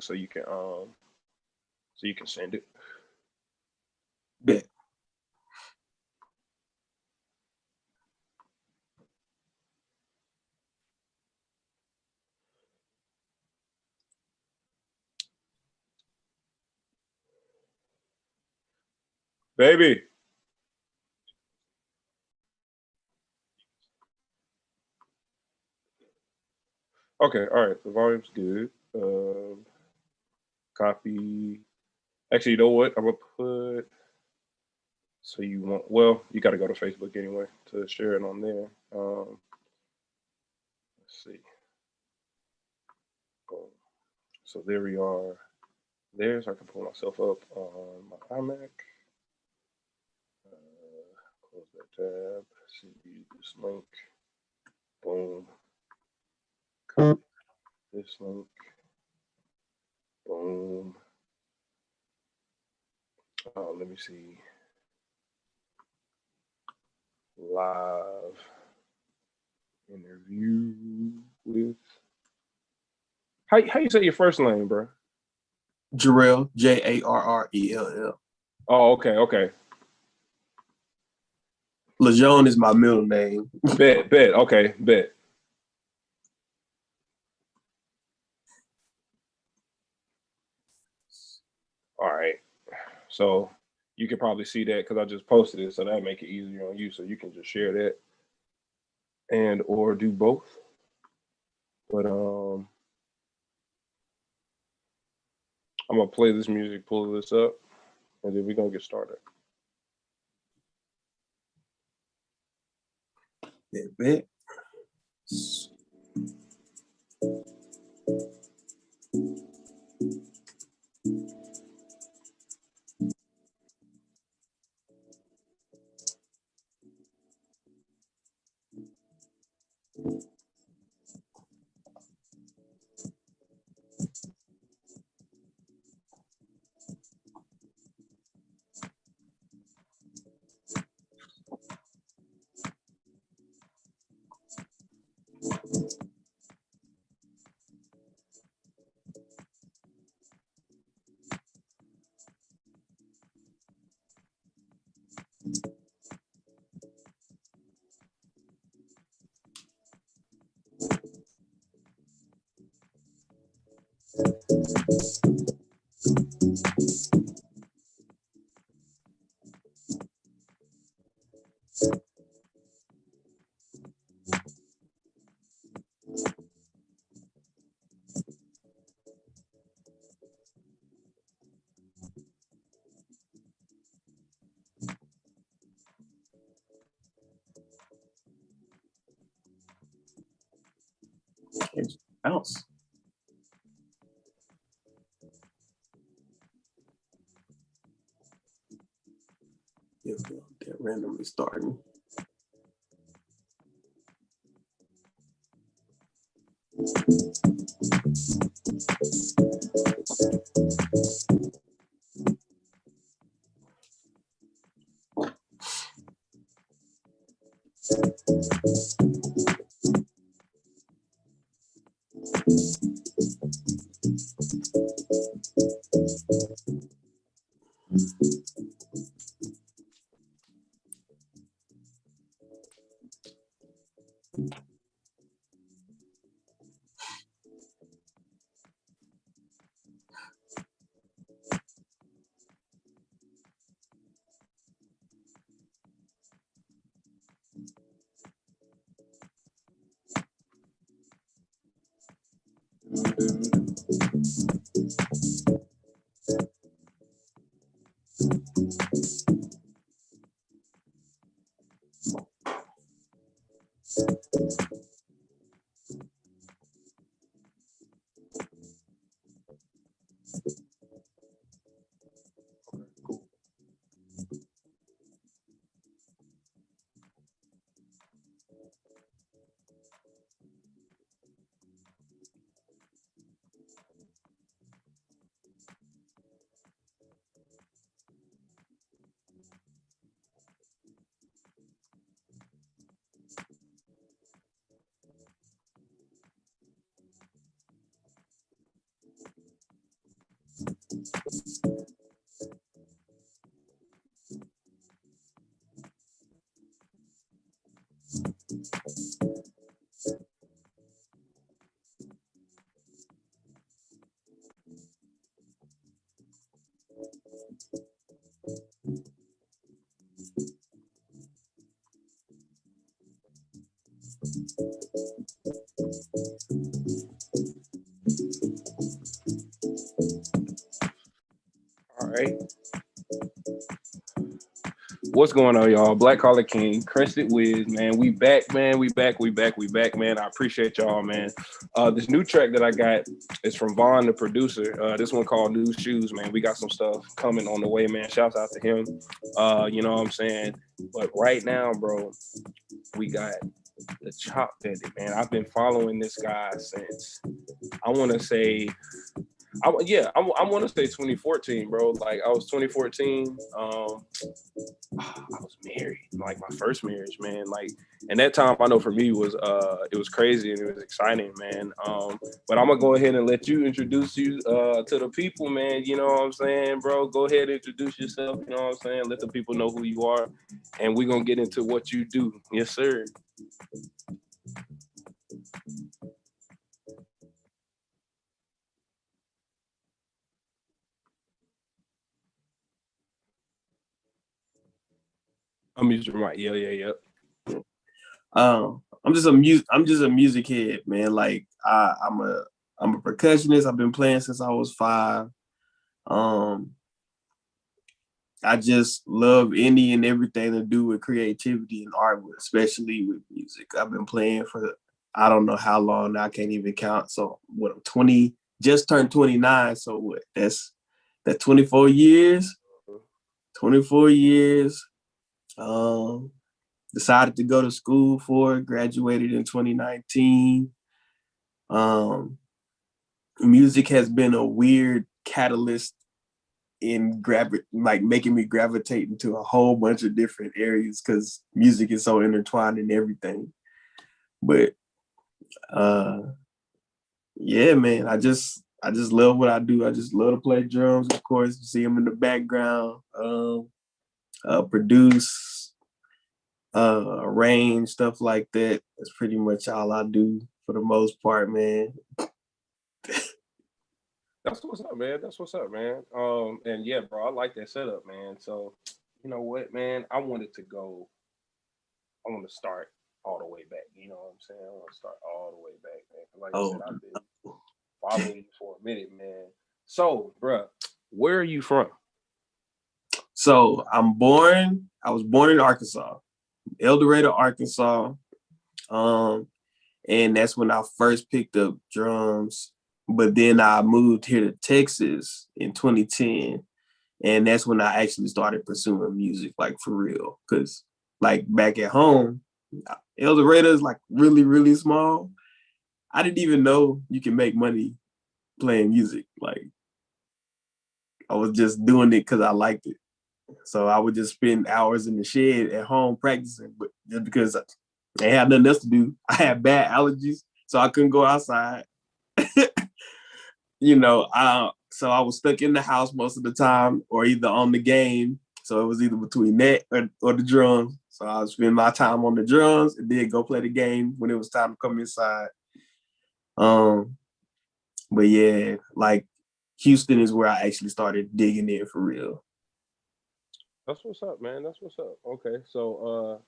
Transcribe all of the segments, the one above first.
Facebook so you can send it. Bet. Baby. Okay, all right. The volume's good. Copy. Actually, you know what? I'm gonna put. So you want? Well, you got to go to Facebook anyway to share it on there. Let's see. Boom. So there we are. There's. I can pull myself up on my iMac. Close that tab. See this link. Boom. Copy this link. Boom. Let me see. Live interview with. How you say your first name, bro? Jarrell, Jarrell. Oh, okay. LeJean is my middle name. Bet. Okay, bet. All right. So you can probably see that because I just posted it, so that'll make it easier on you. So you can just share that and or do both. But I'm gonna play this music, pull this up, and then we're gonna get started. Bet. Bounce. Yeah, they're randomly starting. All right. What's going on, y'all? Black Collar King, Crested Wiz, man. We back, man. We back, man. I appreciate y'all, man. This new track that I got is from Vaughn, the producer. This one called New Shoes, man. We got some stuff coming on the way, man. Shouts out to him. You know what I'm saying? But right now, bro, we got the Chop Bandit, man. I've been following this guy since I want to say I want to say 2014, bro. Like I was 2014. I was married, like my first marriage, man. Like, and that time I know for me was it was crazy and it was exciting, man. But I'm gonna go ahead and let you introduce you to the people, man. You know what I'm saying, bro? Go ahead and introduce yourself. You know what I'm saying? Let the people know who you are, and we're gonna get into what you do. Yes, sir. I'm using your mic. Yeah. I'm just a music head, man. Like I'm a percussionist. I've been playing since I was 5. I just love any and everything to do with creativity and art, especially with music. I've been playing for I don't know how long now. I can't even count. So what? I'm 20, just turned 29. So what? That's 24 years. 24 years. Decided to go to school for it. Graduated in 2019. Music has been a weird catalyst in making me gravitate into a whole bunch of different areas because music is so intertwined in everything. But yeah, man, I just love what I do. I just love to play drums, of course. You see them in the background, produce, arrange, stuff like that. That's pretty much all I do for the most part, man. That's what's up, man. That's what's up, man. And yeah, bro, I like that setup, man. So, you know what, man? I want to start all the way back. You know what I'm saying? I want to start all the way back, man. Like I said, I've been following you for a minute, man. So, bro, where are you from? So I was born in Arkansas, El Dorado, Arkansas. And that's when I first picked up drums. But then I moved here to Texas in 2010. And that's when I actually started pursuing music, like for real. Cause like back at home, El Dorado is like really, really small. I didn't even know you can make money playing music. Like I was just doing it because I liked it. So I would just spend hours in the shed at home practicing, but just because I had nothing else to do. I had bad allergies, so I couldn't go outside. So I was stuck in the house most of the time or either on the game. So it was either between that or the drums. So I would spend my time on the drums and then go play the game when it was time to come inside. But yeah, like Houston is where I actually started digging in for real. That's what's up, man. That's what's up. Okay, so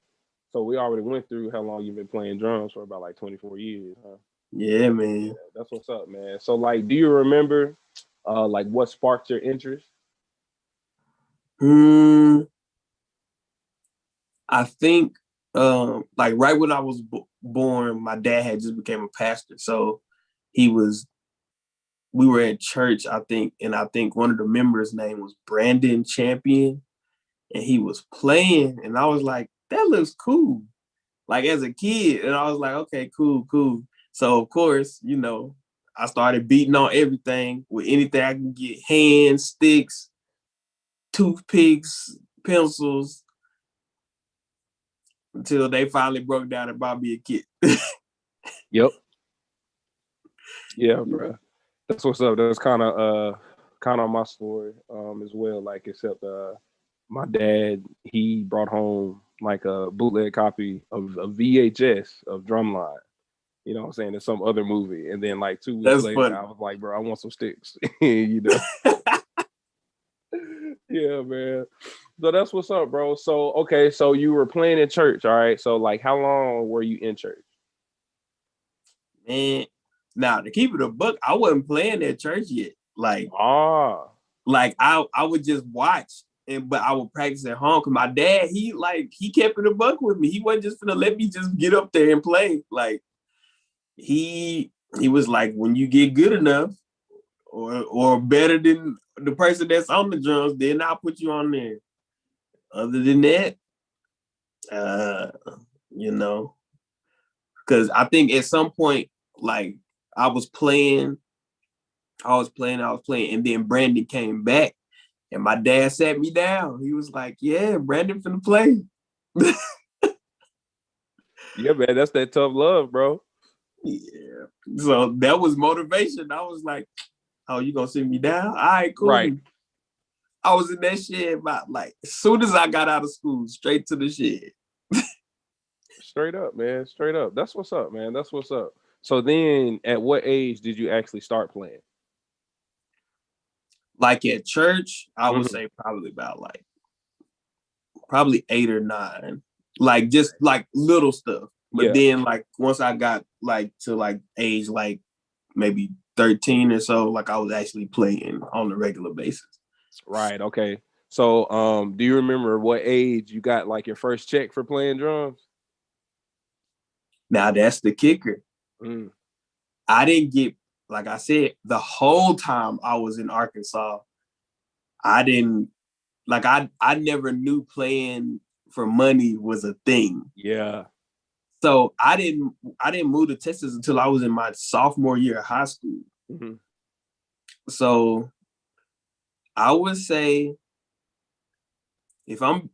we already went through how long you've been playing drums for about like 24 years, huh? Yeah, man. Yeah, that's what's up, man. So like, do you remember like what sparked your interest? I think like right when I was born, my dad had just became a pastor. So we were at church, I think, and I think one of the members' name was Brandon Champion, and he was playing, and I was like, that looks cool. Like as a kid, and I was like, okay, cool. So of course, I started beating on everything with anything I can get: hands, sticks, toothpicks, pencils, until they finally broke down and bought me a kit. Yep. Yeah, bro. That's what's up. That's kind of kind of my story as well. Like, except my dad, he brought home like a bootleg copy of a VHS of Drumline. You know what I'm saying? In some other movie. And then like 2 weeks That's later, funny. I was like, bro, I want some sticks. You know? Yeah, man. So that's what's up, bro. So okay, so you were playing in church, all right? So like how long were you in church? Man, now to keep it a buck, I wasn't playing at church yet. Like Ah, I would just watch but I would practice at home because my dad, he kept it a buck with me. He wasn't just gonna let me just get up there and play. Like he was like, when you get good enough or better than the person that's on the drums, then I'll put you on there. Other than that, you know, because I think at some point, like I was playing, and then Brandon came back, and my dad sat me down. He was like, "Yeah, Brandon finna play." yeah, man. That's that tough love, bro. Yeah. So that was motivation. I was like, "Oh, you gonna sit me down? All right, cool." Right. I was in that shed about like as soon as I got out of school, straight to the shed. Straight up, man. Straight up. That's what's up, man. That's what's up. So then at what age did you actually start playing? Like at church, I would Mhm. say probably about like probably 8 or 9. Like just like little stuff. But Yeah. then like once I got like to like age like maybe 13 or so, like I was actually playing on a regular basis. Right. Okay. So do you remember what age you got like your first check for playing drums? Now that's the kicker. Mm. I didn't get, like I said, the whole time I was in Arkansas, I didn't like I never knew playing for money was a thing. Yeah. So I didn't move to Texas until I was in my sophomore year of high school. Mm-hmm. So I would say if I'm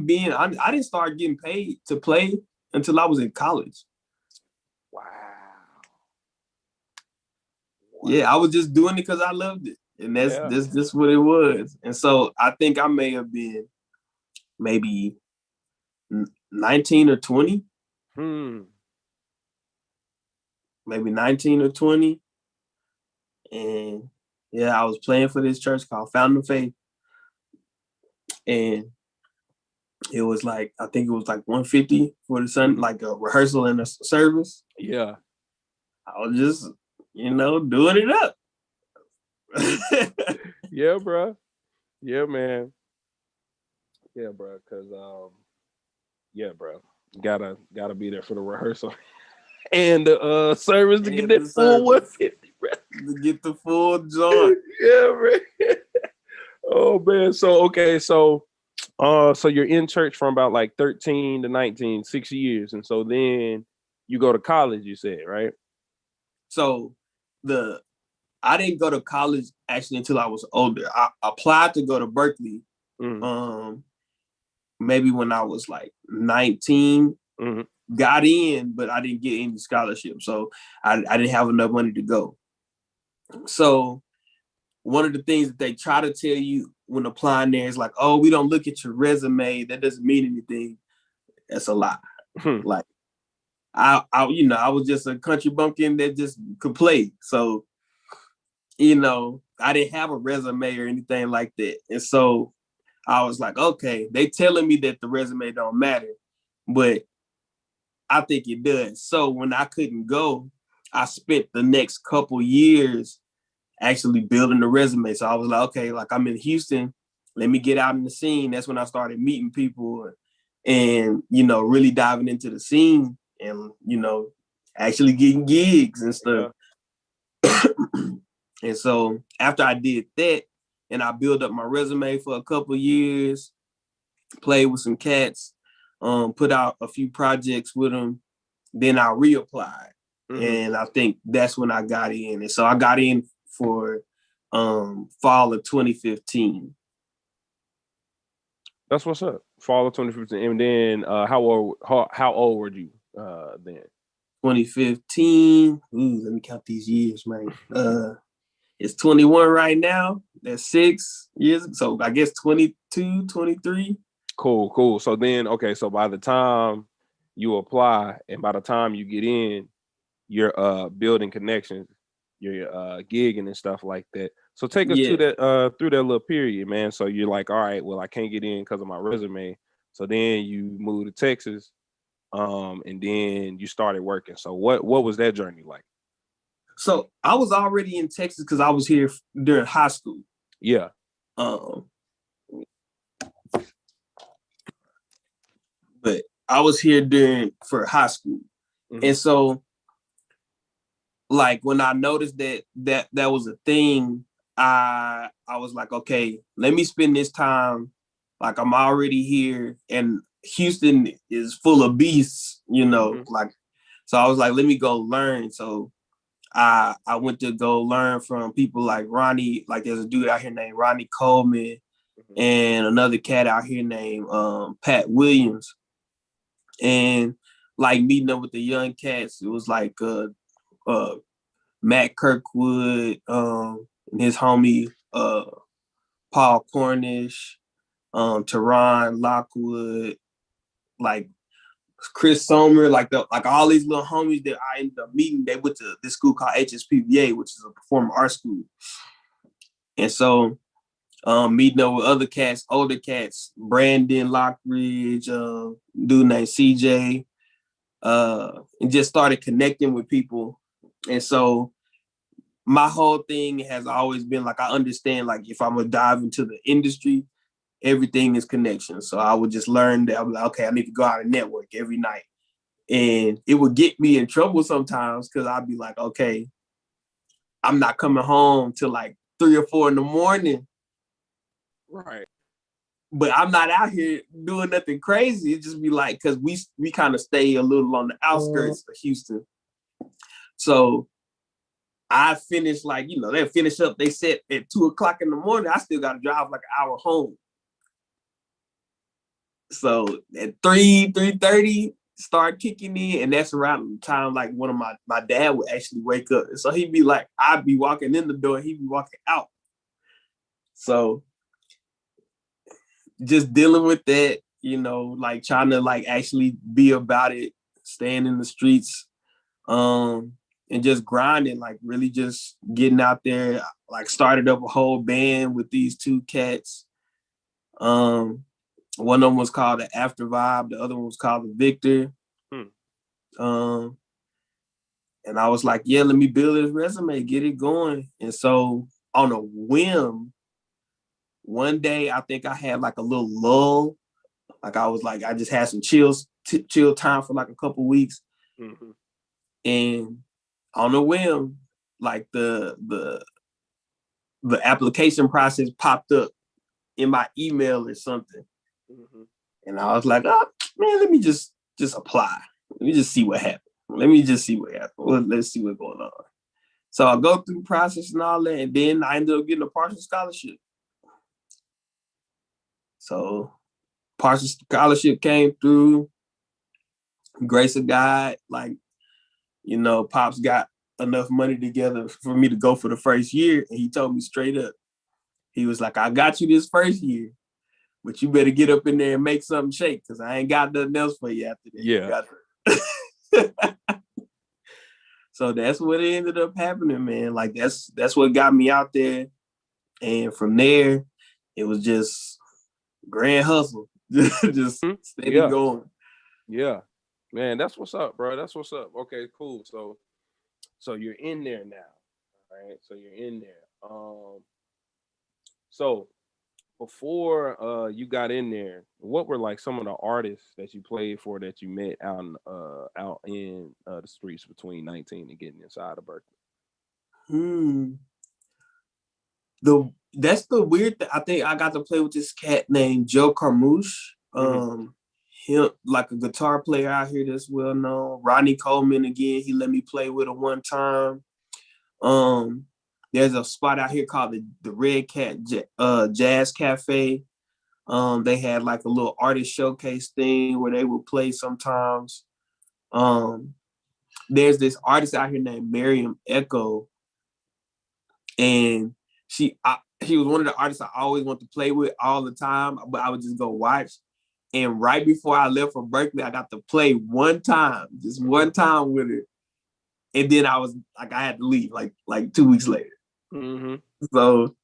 being I didn't start getting paid to play until I was in college. Wow. Yeah, I was just doing it because I loved it. And that's Yeah. just what it was. And so I think I may have been maybe 19 or 20, Hmm. maybe 19 or 20. And yeah, I was playing for this church called Fountain of Faith. And it was like, I think it was like 150 for the Sunday, Mm-hmm. like a rehearsal and a service. Yeah. I was just, doing it up. Yeah, bro. Yeah, man. Yeah, bro. Cause yeah, bro. Gotta be there for the rehearsal and the service to get And that the full service 150, bro. to get the full joint. Yeah, man. Oh man. So okay, so you're in church from about like 13 to 19, 6 years. And so then you go to college, you said, right? So I didn't go to college actually until I was older. I applied to go to Berkeley Mm-hmm. maybe when I was like 19, Mm-hmm. got in, but I didn't get any scholarship. So I didn't have enough money to go. So one of the things that they try to tell you when applying there is like, oh, we don't look at your resume. That doesn't mean anything. That's a lie. Hmm. Like I was just a country bumpkin that just could play. So, I didn't have a resume or anything like that. And so I was like, okay, they telling me that the resume don't matter, but I think it does. So when I couldn't go, I spent the next couple years actually building the resume. So I was like, okay, like I'm in Houston, let me get out in the scene. That's when I started meeting people and really diving into the scene and actually getting gigs and stuff. Yeah. And so after I did that and I built up my resume for a couple years, played with some cats, put out a few projects with them, then I reapplied. Mm-hmm. And I think that's when I got in. And so I got in for fall of 2015. That's what's up. Fall of 2015. And then how old were you then? 2015. Ooh, let me count these years, man. It's 21 right now. That's 6 years. So I guess 22, 23. Cool. So then, okay, so by the time you apply and by the time you get in, you're building connections, you're gigging and stuff like that. So take us to Yeah. that through that little period, man. So you're like, all right, well, I can't get in because of my resume. So then you move to Texas, and then you started working. So what was that journey like? So I was already in Texas because I was here during high school. Yeah. Um, but I was here for high school. Mm-hmm. And so like when I noticed that was a thing, I was like, okay, let me spend this time. Like I'm already here, and Houston is full of beasts, Mm-hmm. like, so I was like, let me go learn. So I went to go learn from people like Ronnie, like there's a dude out here named Ronnie Coleman, Mm-hmm. and another cat out here named Pat Williams. And like meeting up with the young cats, it was like Matt Kirkwood, and his homie Paul Cornish, Teron Lockwood, like Chris Sommer, like all these little homies that I ended up meeting. They went to this school called HSPVA, which is a performing arts school. And so meeting up with other cats, older cats, Brandon Lockridge, dude named CJ, and just started connecting with people. And so my whole thing has always been like, I understand, like if I'm gonna dive into the industry, everything is connection. So I would just learn that I'm like, okay, I need to go out and network every night. And it would get me in trouble sometimes because I'd be like, okay, I'm not coming home till like 3 or 4 in the morning. Right. But I'm not out here doing nothing crazy. It just be like, because we kind of stay a little on the outskirts of Houston. So I finished like, they finish up, they set at 2 o'clock in the morning. I still got to drive like an hour home. So at 3:30, start kicking in. And that's around the time like one of my dad would actually wake up. And so he'd be like, I'd be walking in the door, he'd be walking out. So just dealing with that, like trying to like actually be about it, staying in the streets, and just grinding, like really just getting out there. Like started up a whole band with these 2 cats. One of them was called the After Vibe, the other one was called the Victor. And I was like, yeah, let me build this resume, get it going. And so on a whim, one day I think I had like a little lull. Like I was like, I just had some chill time for like a couple weeks. Mm-hmm. And on a whim, like the application process popped up in my email or something. Mm-hmm. And I was like, oh man, let me just apply. Let me just see what happens. Well, let's see what's going on. So I go through the process and all that, and then I ended up getting a partial scholarship. So partial scholarship came through, grace of God, like, Pops got enough money together for me to go for the first year. And he told me straight up, he was like, I got you this first year, but you better get up in there and make something shake, because I ain't got nothing else for you after that. Yeah. So that's what ended up happening, man. Like that's what got me out there. And from there, it was just grand hustle. Just steady going. Yeah. Man, that's what's up, bro. That's what's up. Okay, cool. So you're in there now. All right. So you're in there. So before you got in there, what were like some of the artists that you played for that you met out in the streets between 19 and getting inside of Berkeley? That's the weird thing. I think I got to play with this cat named Joe Carmouche. Him, like a guitar player out here that's well known. Ronnie Coleman, again, he let me play with him one time. There's a spot out here called the Red Cat Jazz Cafe. They had like a little artist showcase thing where they would play sometimes. There's this artist out here named Miriam Echo, and She was one of the artists I always wanted to play with all the time, but I would just go watch. And right before I left for Berkeley, I got to play just one time with her. And then I was like, I had to leave like 2 weeks later. Mm-hmm. So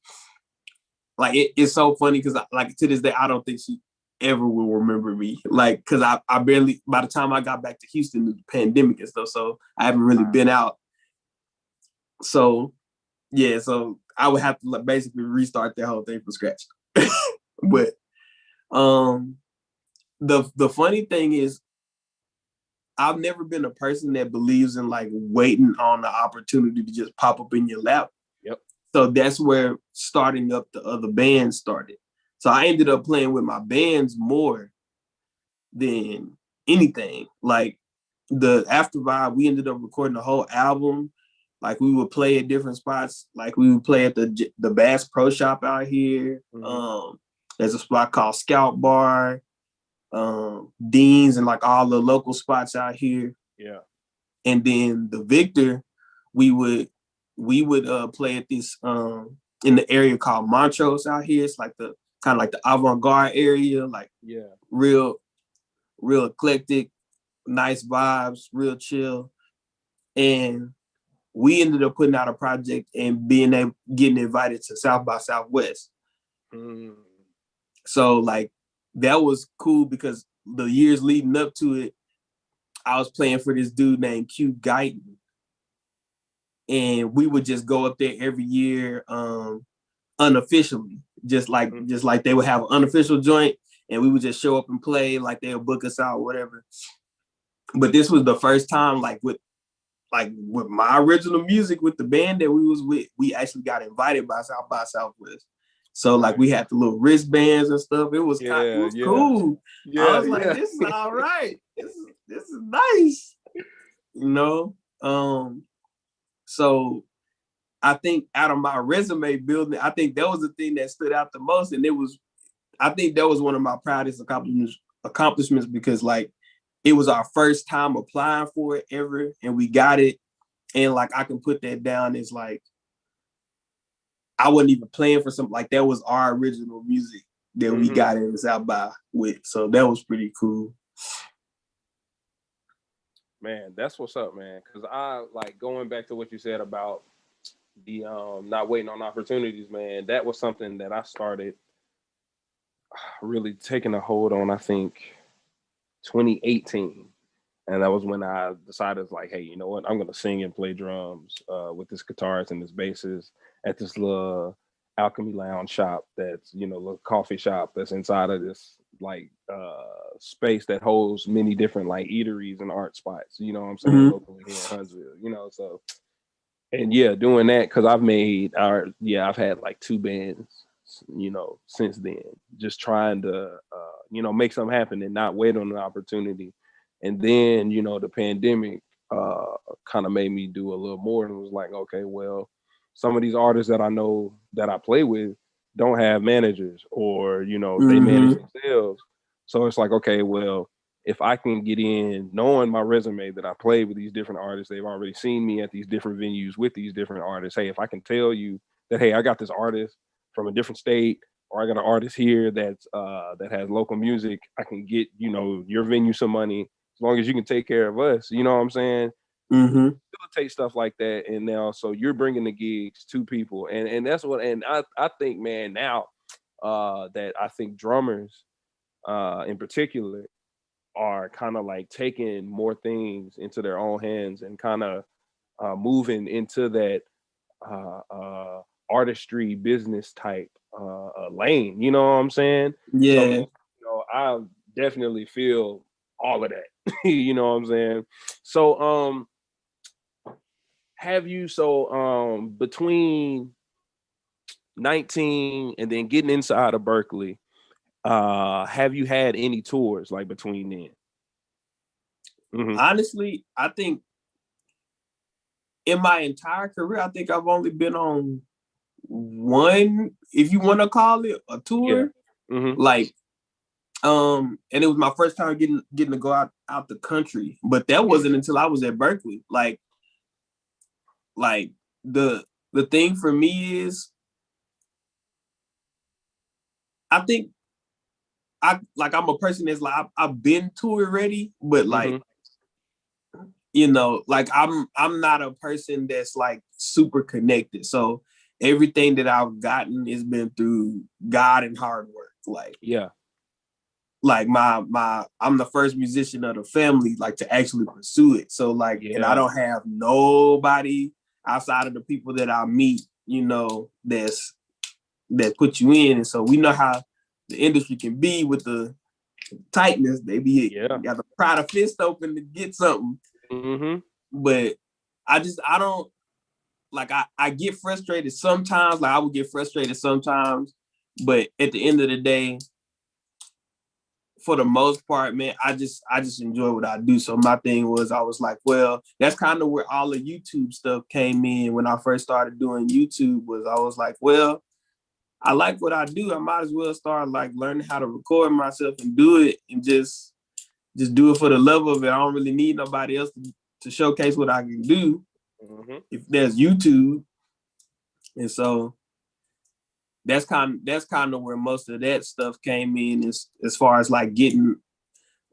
like it's so funny because like to this day, I don't think she ever will remember me. Like, because I barely, by the time I got back to Houston, the pandemic and stuff, so I haven't really been out. So yeah, so I would have to like, basically restart that whole thing from scratch. But the funny thing is, I've never been a person that believes in like waiting on the opportunity to just pop up in your lap. Yep. So that's where starting up the other bands started. So I ended up playing with my bands more than anything. Like the After Vibe, we ended up recording the whole album. Like we would play at different spots. Like we would play at the Bass Pro Shop out here. Mm-hmm. There's a spot called Scout Bar, Dean's, and like all the local spots out here. Yeah. And then the Victor, we would play at this in the area called Montrose out here. It's like the kind of like the avant-garde area, like real eclectic, nice vibes, real chill. And we ended up putting out a project and getting invited to South by Southwest. So like that was cool because the years leading up to it, I was playing for this dude named Q Guyton. And we would just go up there every year unofficially, just like they would have an unofficial joint and we would just show up and play, like they'll book us out, whatever. But this was the first time with my original music with the band that we was with, we actually got invited by Southwest. So like we had the little wristbands and stuff. It was cool. Yeah, I was like, this is all right. This is nice. You know? So I think out of my resume building, I think that was the thing that stood out the most. And I think that was one of my proudest accomplishments because like it was our first time applying for it ever and we got it. And like I can put that down as like I wasn't even playing for something, like that was our original music that we got in the South by with. So that was pretty cool. Man, that's what's up, man. Because I like going back to what you said about the not waiting on opportunities, man. That was something that I started really taking a hold on, I think 2018. And that was when I decided, like, hey, you know what? I'm going to sing and play drums with this guitarist and this bassist at this little Alchemy Lounge shop that's, you know, little coffee shop that's inside of this, like, space that holds many different, like, eateries and art spots, you know what I'm saying, locally here in Huntsville, you know, so. And, yeah, doing that, because I've had, like, 2 bands, you know, since then, just trying to, you know, make something happen and not wait on an opportunity. And then, you know, the pandemic kind of made me do a little more and was like, okay, well, some of these artists that I know that I play with don't have managers or, you know, they manage themselves. So it's like, okay, well, if I can get in knowing my resume that I played with these different artists, they've already seen me at these different venues with these different artists. Hey, if I can tell you that, hey, I got this artist from a different state, or I got an artist here that's that has local music, I can get, you know, your venue some money as long as you can take care of us, you know what I'm saying? Facilitate stuff like that. And now, so you're bringing the gigs to people. And that's what, and I think, man, now that I think drummers in particular are kind of like taking more things into their own hands and kind of moving into that artistry business type lane, you know what I'm saying? Yeah. So, you know, I definitely feel all of that. You know what I'm saying? So have you between 19 and then getting inside of Berkeley, have you had any tours like between then? Honestly, I think in my entire career, I think I've only been on one, if you want to call it a tour. Like and it was my first time getting to go out the country, but that wasn't until I was at Berkeley. Like the thing for me is think I'm a person that's like I've been tour ready, but like like I'm not a person that's like super connected. So everything that I've gotten has been through God and hard work. Like I'm the first musician of the family like to actually pursue it. So like, and I don't have nobody outside of the people that I meet, that put you in. And so we know how the industry can be with the tightness. They got to pry the fist open to get something. But I don't like, I get frustrated sometimes. Like I would get frustrated sometimes, but at the end of the day, for the most part, man, I just enjoy what I do. So my thing was, I was like, well, that's kind of where all the YouTube stuff came in. When I first started doing YouTube, I was like, well, I like what I do. I might as well start like learning how to record myself and do it, and just do it for the love of it. I don't really need nobody else to showcase what I can do if there's YouTube. And so that's kind of where most of that stuff came in, as far as like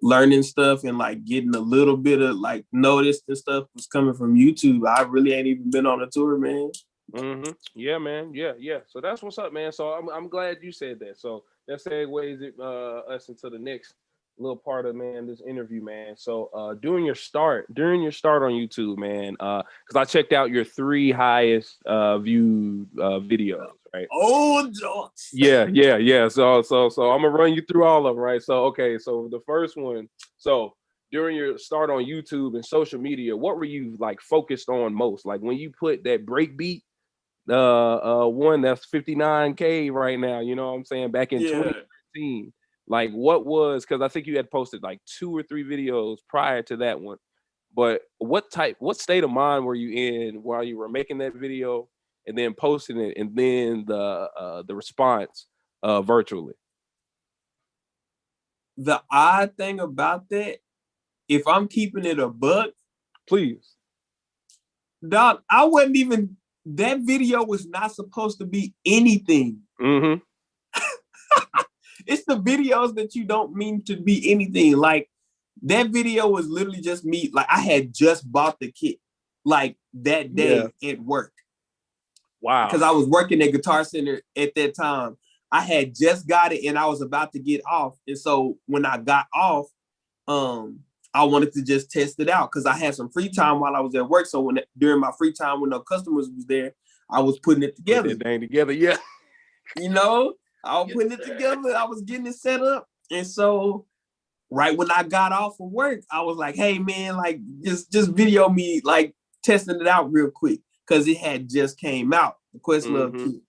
learning stuff and like getting a little bit of like noticed and stuff was coming from YouTube. I really ain't even been on a tour, man. Yeah, man. Yeah. So that's what's up, man. So I'm glad you said that. So that segues us into the next little part of, man, this interview, man. So during your start on YouTube, man, because I checked out your 3 highest viewed videos, right? Oh, George. Yeah. So I'm gonna run you through all of them, right? So okay, so the first one. So during your start on YouTube and social media, what were you like focused on most? Like when you put that break beat, one that's 59K right now, you know what I'm saying, back in 2013. Like what was, because I think you had posted like 2 or 3 videos prior to that one, but what state of mind were you in while you were making that video and then posting it, and then the response virtually? The odd thing about that, if I'm keeping it a buck, please, dog, I wasn't even, that video was not supposed to be anything. It's the videos that you don't mean to be anything. Like that video was literally just me. Like I had just bought the kit like that day at work. Wow. Because I was working at Guitar Center at that time. I had just got it and I was about to get off. And so when I got off, I wanted to just test it out because I had some free time while I was at work. So during my free time when no customers was there, I was putting it together. Put that thing together, yeah. I was putting it together. I was getting it set up. And so right when I got off of work, I was like, hey man, like just video me like testing it out real quick. Cause it had just came out, the Questlove kit.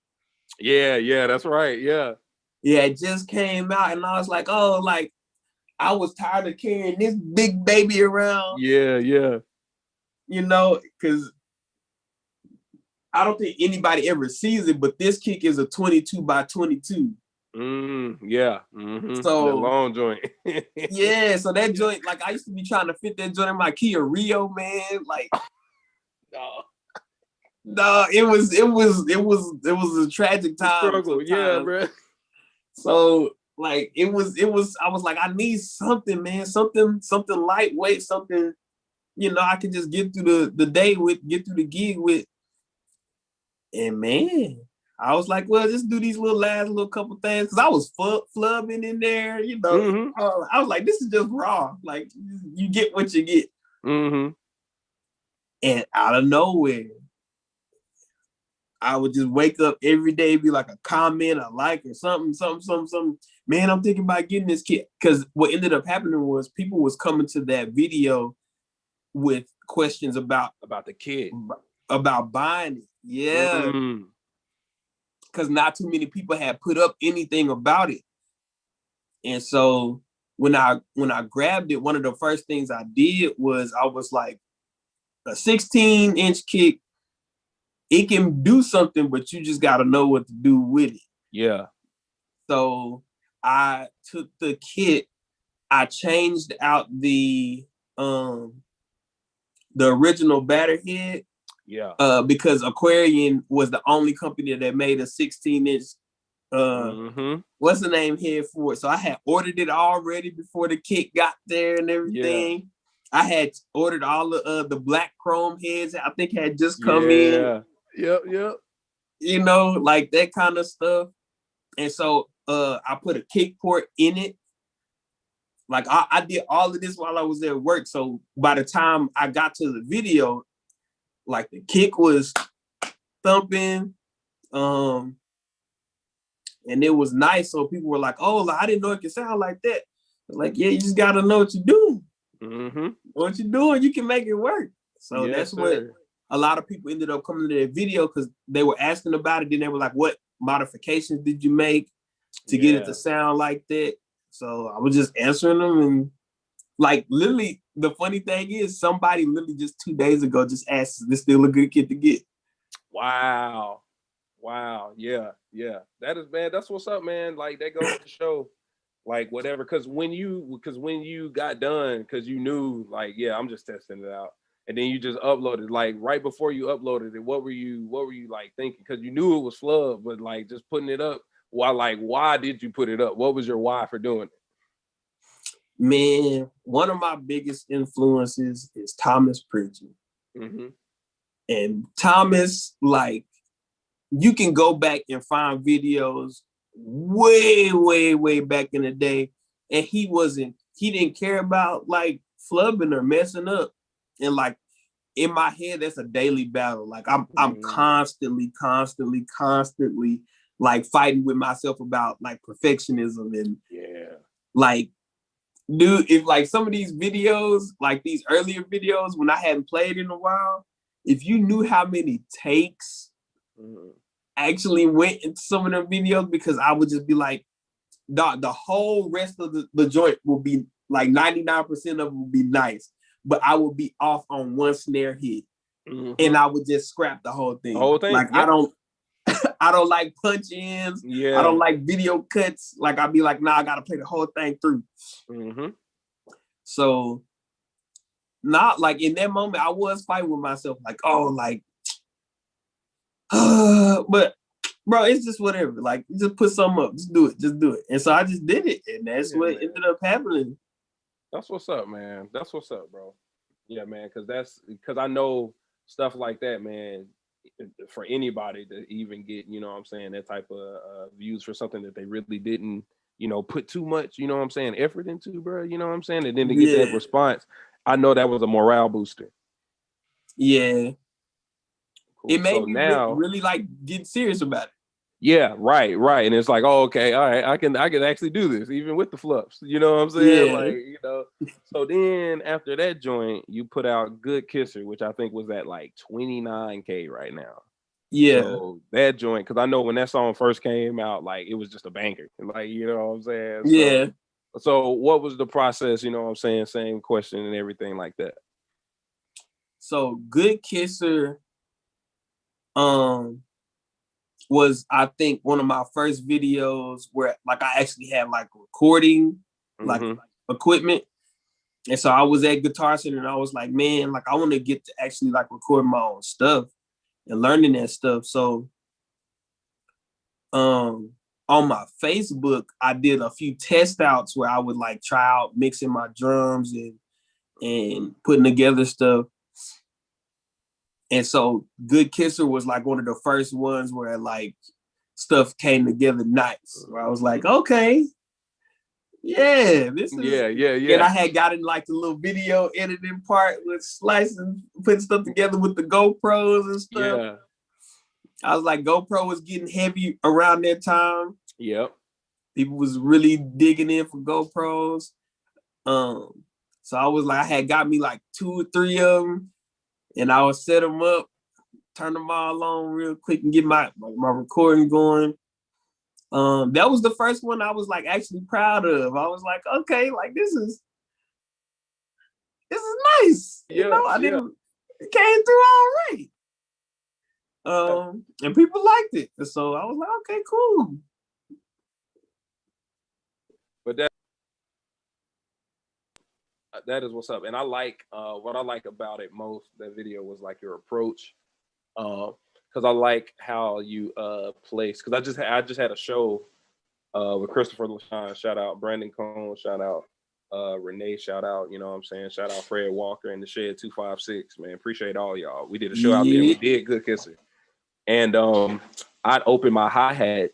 Yeah, that's right. Yeah, it just came out. And I was like, oh, like I was tired of carrying this big baby around. Yeah. Cause I don't think anybody ever sees it, but this kick is a 22 by 22. Yeah. So that long joint. Yeah, so that joint, like I used to be trying to fit that joint in my Kia Rio, man. Like, no, it was a tragic time. Struggle, yeah, bro. So like it was. I was like, I need something, man, something lightweight, something, I can just get through the day with, get through the gig with. And man, I was like, well, just do these last little couple things, because I was flubbing in there, I was like, this is just raw. Like, you get what you get. And out of nowhere, I would just wake up every day, be like a comment, a like, or something. Man, I'm thinking about getting this kit. Because what ended up happening was people was coming to that video with questions about the kid, about buying it. Yeah. Because not too many people had put up anything about it. And so when I grabbed it, one of the first things I did was I was like, a 16-inch kick, it can do something, but you just got to know what to do with it. Yeah. So I took the kit, I changed out the original batter head. Yeah. Because Aquarian was the only company that made a 16-inch What's the name head for it? So I had ordered it already before the kick got there and everything. Yeah. I had ordered all the black chrome heads. I think had just come in. Yep. You know, like that kind of stuff. And so I put a kick port in it. Like I did all of this while I was at work. So by the time I got to the video, like the kick was thumping. And it was nice. So people were like, oh, I didn't know it could sound like that. Like, yeah, you just got to know what you're doing. What you're doing, you can make it work. So yes, that's what a lot of people ended up coming to their video because they were asking about it. Then they were like, what modifications did you make to get it to sound like that? So I was just answering them. And like, literally, the funny thing is somebody literally just 2 days ago just asked, is this still a good kit to get? Wow. Yeah. That is, man, that's what's up, man. Like, that goes to show, like, whatever. Because when you got done, because you knew, like, yeah, I'm just testing it out. And then you just uploaded, like, right before you uploaded it, what were you like thinking? Because you knew it was flub, but like just putting it up, why did you put it up? What was your why for doing it? Man, one of my biggest influences is Thomas Pridgen. And Thomas, like, you can go back and find videos way back in the day, and he didn't care about like flubbing or messing up. And like in my head, that's a daily battle. Like I'm constantly like fighting with myself about like perfectionism and like, dude, if like some of these videos, like these earlier videos when I hadn't played in a while, if you knew how many takes actually went into some of them videos, because I would just be like, the whole rest of the joint will be like 99% of it will be nice, but I would be off on one snare hit, and I would just scrap the whole thing. Like I don't like punch ins. I don't like video cuts. Like I'd be like, nah, I gotta play the whole thing through. So, not like in that moment, I was fighting with myself, like, oh, like. But bro, it's just whatever. Like, just put something up. Just do it. And so I just did it, and that's what ended up happening. That's what's up, man. That's what's up, bro. Yeah, man. Because I know stuff like that, man. For anybody to even get, you know what I'm saying, that type of views for something that they really didn't, you know, put too much, you know what I'm saying, effort into, bro. You know what I'm saying, and then to get that response, I know that was a morale booster. Yeah. Cool. It made me really like get serious about it. Yeah, right. And it's like, oh, okay, all right, I can actually do this even with the flups. You know what I'm saying? Yeah. Like, you know. So then after that joint, you put out Good Kisser, which I think was at like 29K right now. Yeah. So that joint, because I know when that song first came out, like it was just a banger. Like, you know what I'm saying? Yeah. So what was the process, you know what I'm saying? Same question and everything like that. So Good Kisser was, I think, one of my first videos where like I actually had like recording like equipment. And so I was at Guitar Center and I was like, man, like I want to get to actually like record my own stuff and learning that stuff. So on my Facebook, I did a few test outs where I would like try out mixing my drums and putting together stuff. And so Good Kisser was like one of the first ones where like stuff came together nice. Where I was like, okay, yeah, this is yeah. And I had gotten like the little video editing part with slicing, putting stuff together with the GoPros and stuff. Yeah. I was like, GoPro was getting heavy around that time. Yep. People was really digging in for GoPros. So I was like, I had got me like 2 or 3 of them, and I would set them up, turn them all on real quick, and get my recording going. That was the first one I was like actually proud of. I was like, okay, like this is nice. You know, it came through all right. And people liked it. And so I was like, okay, cool. But that is what's up. And I like what I like about it most, that video, was like your approach. Because because I like how you place. Because I just had a show with Christopher LaShawn, shout out Brandon Cone, shout out Renee, shout out, you know what I'm saying, shout out Fred Walker and the Shed 256, man. Appreciate all y'all. We did a show out there. We did Good Kissing. And I'd open my hi-hat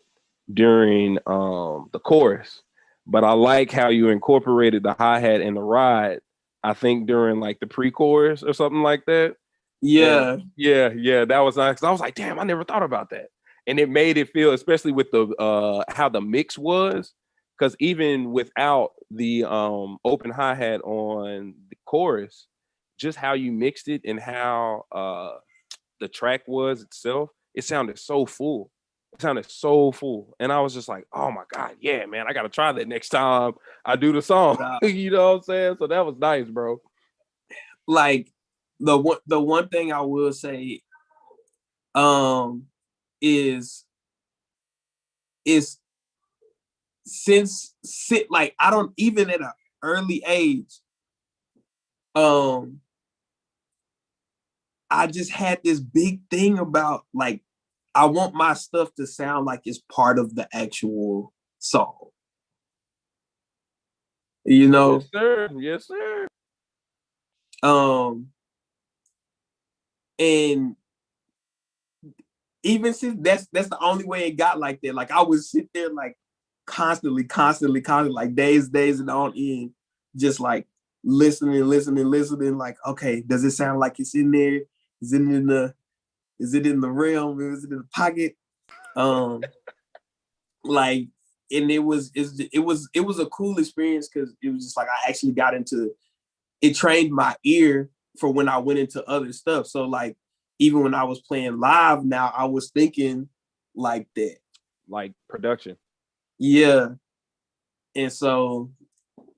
during the chorus, but I like how you incorporated the hi-hat and the ride, I think during like the pre-chorus or something like that. Yeah. And yeah, that was nice. I was like, damn, I never thought about that. And it made it feel, especially with the how the mix was, because even without the open hi-hat on the chorus, just how you mixed it and how the track was itself, it sounded so full. It sounded so full. And I was just like, oh my God, yeah, man, I gotta try that next time I do the song. You know what I'm saying? So that was nice, bro. Like the one thing I will say is since like I don't, even at an early age, I just had this big thing about like I want my stuff to sound like it's part of the actual song. You know? Yes, sir. Yes, sir. And even since that's the only way it got like that. Like I would sit there like constantly, like days and on end, just like listening. Like, okay, does it sound like it's in there? Is it in the realm? Is it in the pocket? Like, and it was a cool experience because it was just like I actually got into it, trained my ear for when I went into other stuff. So like even when I was playing live now, I was thinking like that. Like production. Yeah. And so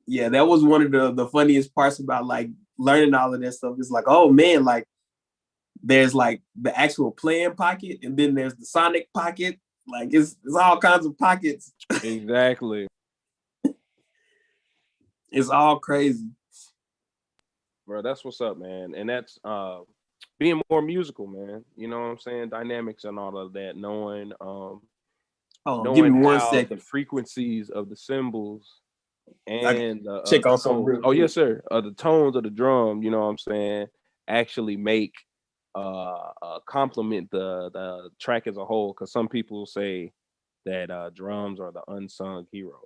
yeah, that was one of the funniest parts about like learning all of that stuff. It's like, oh man, like there's like the actual playing pocket and then there's the sonic pocket. Like it's all kinds of pockets. Exactly. It's all crazy. Bro, that's what's up, man. And that's being more musical, man. You know what I'm saying? Dynamics and all of that, knowing give me one how second. the frequencies of the cymbals and check on something real quick. yes, sir. The tones of the drum, you know what I'm saying, actually make complement the track as a whole. Because some people say that drums are the unsung hero,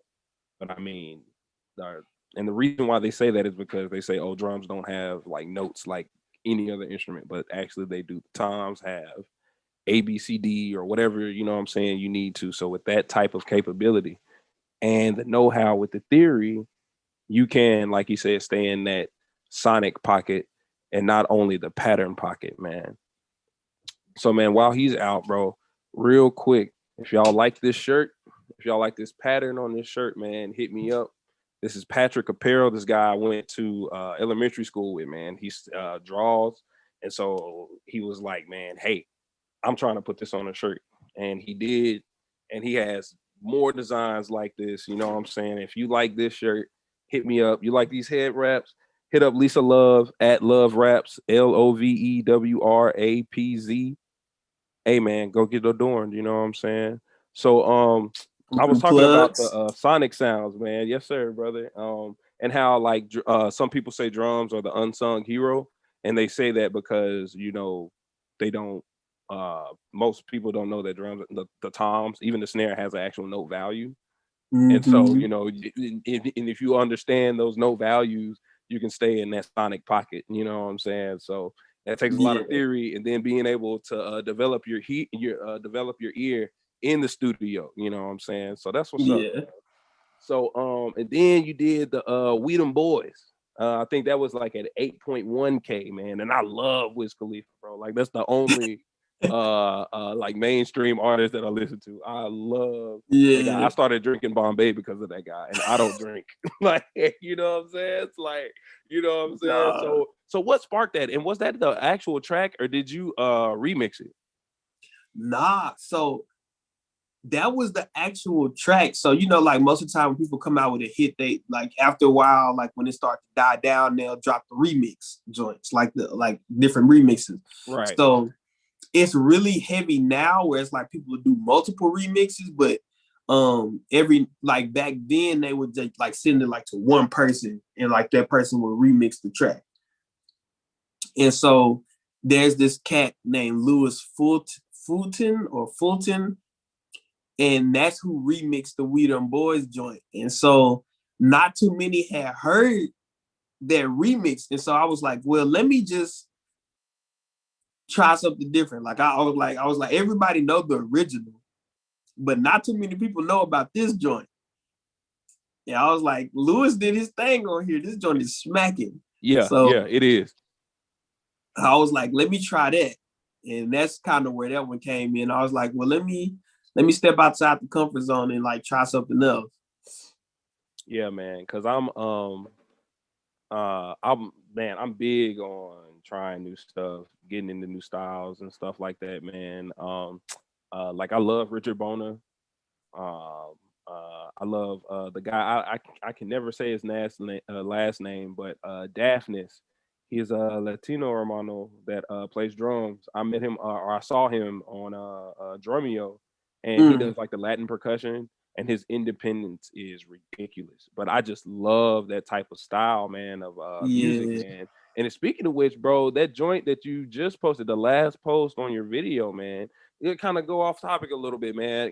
but I mean, and the reason why they say that is because they say, oh, drums don't have like notes like any other instrument, but actually they do. Toms have A, B, C, D, or whatever, you know what I'm saying, you need to. So with that type of capability and the know-how with the theory, you can, like you said, stay in that sonic pocket and not only the pattern pocket, man. So, man, while he's out, bro, real quick, if y'all like this shirt, if y'all like this pattern on this shirt, man, hit me up. This is Patrick Apparel. This guy I went to elementary school with, man. He draws. And so he was like, man, hey, I'm trying to put this on a shirt. And he did. And he has more designs like this. You know what I'm saying? If you like this shirt, hit me up. You like these head wraps? Hit up Lisa Love at Love Wraps, LOVEWRAPZ. Hey, man, go get adorned. You know what I'm saying? So I was talking about the sonic sounds, man. Yes, sir, brother. And how like some people say drums are the unsung hero, and they say that because you know they don't. Most people don't know that drums, the toms, even the snare has an actual note value, and so you know, and if you understand those note values, you can stay in that sonic pocket. You know what I'm saying? So that takes a lot of theory, and then being able to develop your develop your ear in the studio. You know what I'm saying? So that's what's up. So and then you did the We Them Boys. I think that was like at 8.1K, man. And I love Wiz Khalifa, bro. Like that's the only like mainstream artist that I listen to. I love that guy. I started drinking Bombay because of that guy, and I don't drink. Like, you know what I'm saying? It's like, you know what I'm saying? So what sparked that? And was that the actual track or did you remix it? Nah, so that was the actual track. So, you know, like most of the time when people come out with a hit, they like after a while, like when it starts to die down, they'll drop the remix joints, like different remixes. Right. So it's really heavy now where it's like people do multiple remixes, but every like back then they would just like send it like to one person and like that person would remix the track. And so there's this cat named Louis Fulton, and that's who remixed the We Them Boys joint. And so not too many had heard that remix. And so I was like, well, let me just try something different. Like I was like, everybody know the original, but not too many people know about this joint. Yeah, I was like, Lewis did his thing on here. This joint is smacking. Yeah, it is. I was like, let me try that. And that's kind of where that one came in. I was like, well, let me step outside the comfort zone and like try something else. Yeah, man, because I'm big on trying new stuff, getting into new styles and stuff like that, man. Like I love Richard Bona. I love the guy. I can never say his last name, but Daphnis. He's a Latino hermano that plays drums. I met him, or I saw him on Drumeo, and he does like the Latin percussion, and his independence is ridiculous. But I just love that type of style, man, of music, man. And speaking of which, bro, that joint that you just posted, the last post on your video, man, it kind of go off topic a little bit, man.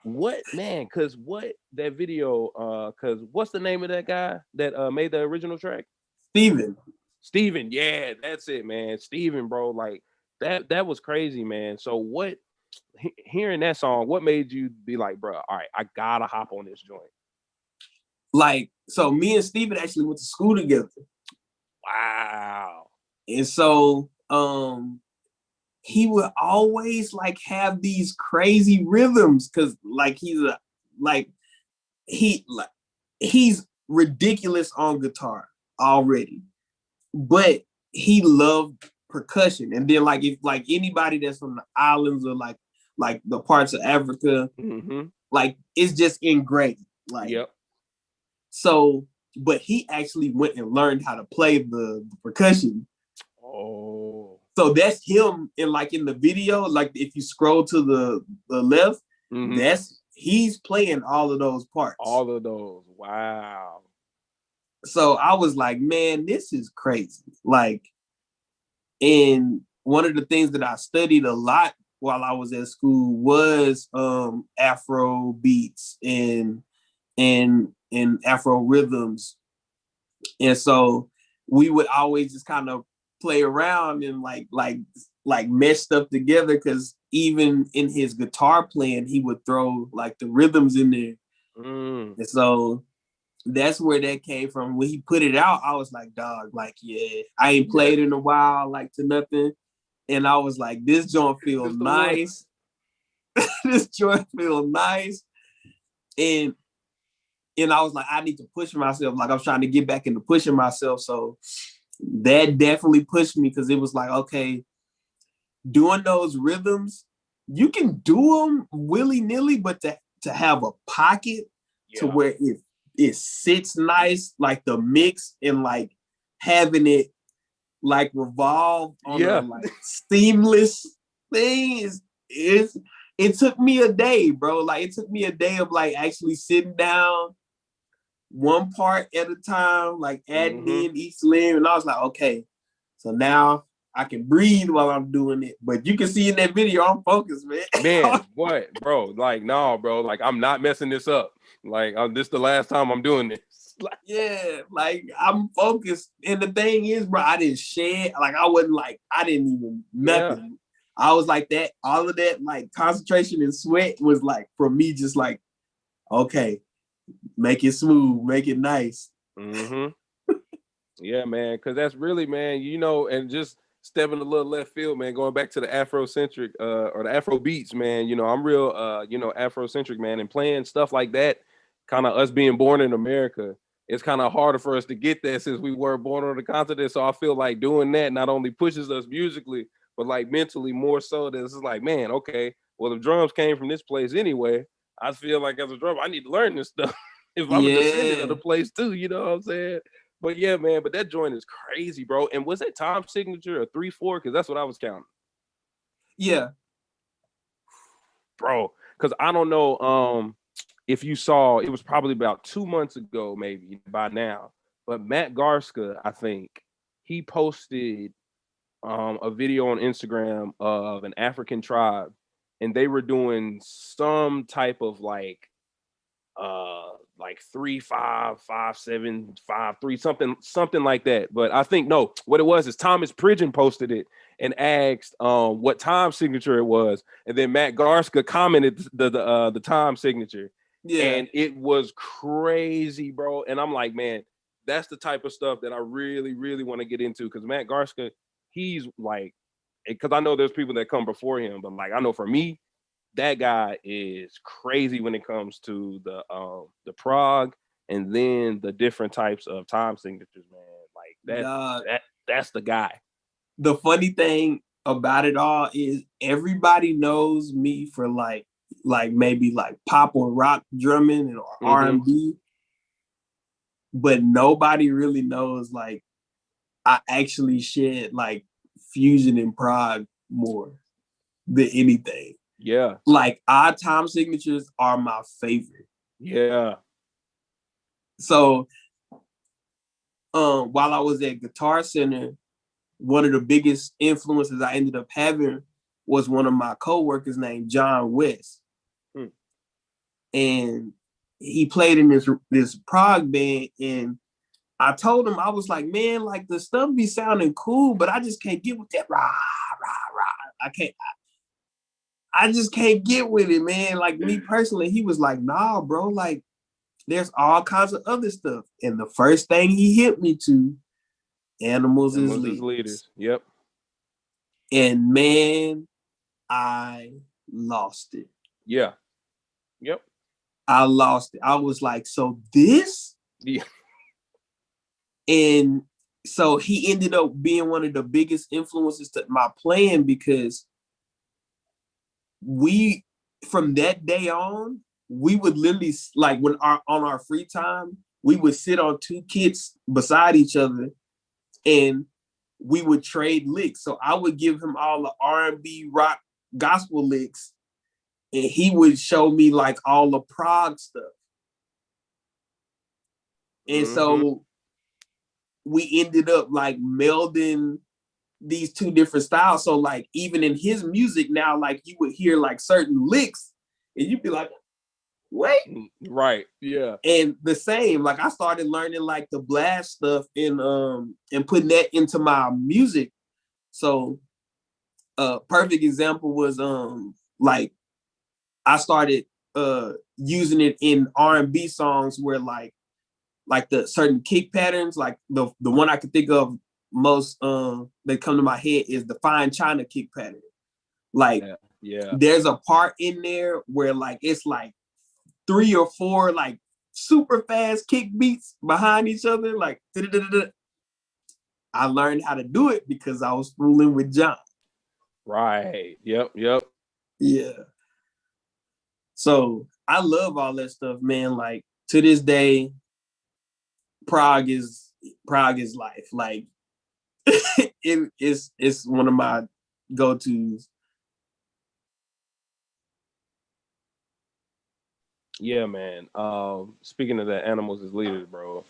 What, man? Cause what that video? Cause what's the name of that guy that made the original track? Steven, yeah, that's it, man. Steven, bro, like that was crazy, man. So what? Hearing that song, what made you be like, bro? All right, I gotta hop on this joint. Like, so me and Steven actually went to school together. Wow. And so he would always like have these crazy rhythms because like he's ridiculous on guitar already, but he loved percussion. And then like if like anybody that's from the islands or like the parts of Africa, like it's just ingrained. Like, yep. So, but he actually went and learned how to play the percussion. Oh. So that's him in like in the video. Like if you scroll to the left, he's playing all of those parts. All of those. Wow. So I was like, man, this is crazy. Like, and one of the things that I studied a lot while I was at school was Afro beats and Afro rhythms. And so we would always just kind of play around and like mesh stuff together, because even in his guitar playing, he would throw like the rhythms in there. And so that's where that came from. When he put it out, I was like, dog, like, yeah, I ain't played in a while, like to nothing. And I was like, this joint feels nice. This joint feels nice. And I was like, I need to push myself. Like I was trying to get back into pushing myself. So that definitely pushed me, because it was like, okay, doing those rhythms, you can do them willy-nilly, but to have a pocket to where it sits nice, like the mix, and like having it like revolve on a like seamless thing it took me a day, bro. Like it took me a day of like actually sitting down one part at a time, like adding in each limb. And I was like, okay, so now I can breathe while I'm doing it. But you can see in that video, I'm focused, man. Man, what, bro? Like, no, bro. Like, I'm not messing this up. Like, this the last time I'm doing this. Yeah, like I'm focused. And the thing is, bro, I didn't shed. Like, I didn't even nothing. Yeah. I was like that. All of that, like concentration and sweat was like, for me, just like, okay, make it smooth, make it nice. Yeah, man, because that's really, man, you know, and just stepping a little left field, man, going back to the Afrocentric or the Afro beats, man, you know, I'm real, Afrocentric, man, and playing stuff like that, kind of us being born in America, it's kind of harder for us to get that since we were born on the continent. So I feel like doing that not only pushes us musically, but like mentally more so that it's like, man, okay, well, the drums came from this place anyway. I feel like as a drummer, I need to learn this stuff if I'm a descendant of the place too, you know what I'm saying? But yeah, man, but that joint is crazy, bro. And was that time signature or 3/4? Because that's what I was counting. Yeah. Bro. Because I don't know if you saw, it was probably about 2 months ago, maybe by now. But Matt Garska, I think, he posted a video on Instagram of an African tribe, and they were doing some type of like 3-5-5-7-5-3, something like that. But I think no, what it was is Thomas Pridgeon posted it and asked what time signature it was, and then Matt Garska commented the time signature, Yeah. and it was crazy, bro. And I'm like, man, that's the type of stuff that I really, really want to get into, because Matt Garska, he's like, because I know there's people that come before him, but like I know for me, that guy is crazy when it comes to the prog and then the different types of time signatures, man. Like that's the guy. The funny thing about it all is everybody knows me for like maybe like pop or rock drumming or R&B, but nobody really knows like I actually shed like fusion and prog more than anything. Yeah. Like odd time signatures are my favorite. Yeah. So while I was at Guitar Center, one of the biggest influences I ended up having was one of my coworkers named John West. And he played in this prog band, and I told him, I was like, man, like the stuff be sounding cool, but I just can't get with that rah, rah, rah. I just can't get with it, man. Like me personally, he was like, nah, bro, like there's all kinds of other stuff. And the first thing he hit me to, Animals is Leaders. Yep. And man, I lost it. Yeah. Yep. I lost it. I was like, so this? Yeah. And so he ended up being one of the biggest influences to my playing, because we, from that day on, we would literally, like on our free time, we would sit on two kits beside each other and we would trade licks. So I would give him all the R&B, rock, gospel licks, and he would show me like all the prog stuff. And so we ended up like melding these two different styles. So like even in his music now, like you would hear like certain licks and you'd be like, wait. Right. Yeah. And the same, like I started learning like the blast stuff and putting that into my music. So perfect example was like I started using it in R&B songs where like the certain kick patterns, like the one I could think of most that come to my head is the fine China kick pattern. Like there's a part in there where like it's like 3 or 4 like super fast kick beats behind each other, like da-da-da-da-da. I learned how to do it because I was fooling with John. Right. Yep. Yeah. So I love all that stuff, man. Like to this day, prog is life. Like it's one of my go-tos. Yeah, man. Speaking of that, Animals is Leaders, bro.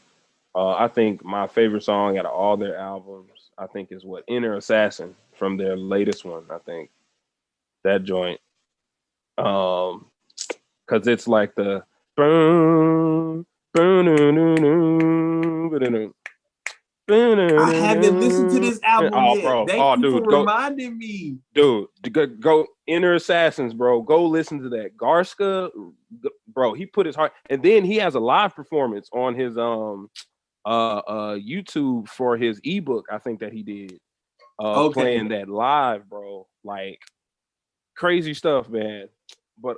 I think my favorite song out of all their albums, I think, is what Inner Assassin from their latest one. I think that joint, because it's like the I haven't listened to this album yet. Bro. Thank you for Dude, reminding me. Dude, go Inner Assassins, bro. Go listen to that. Garska, bro, he put his heart, and then he has a live performance on his YouTube for his ebook, I think that he did. Playing that live, bro. Like crazy stuff, man. But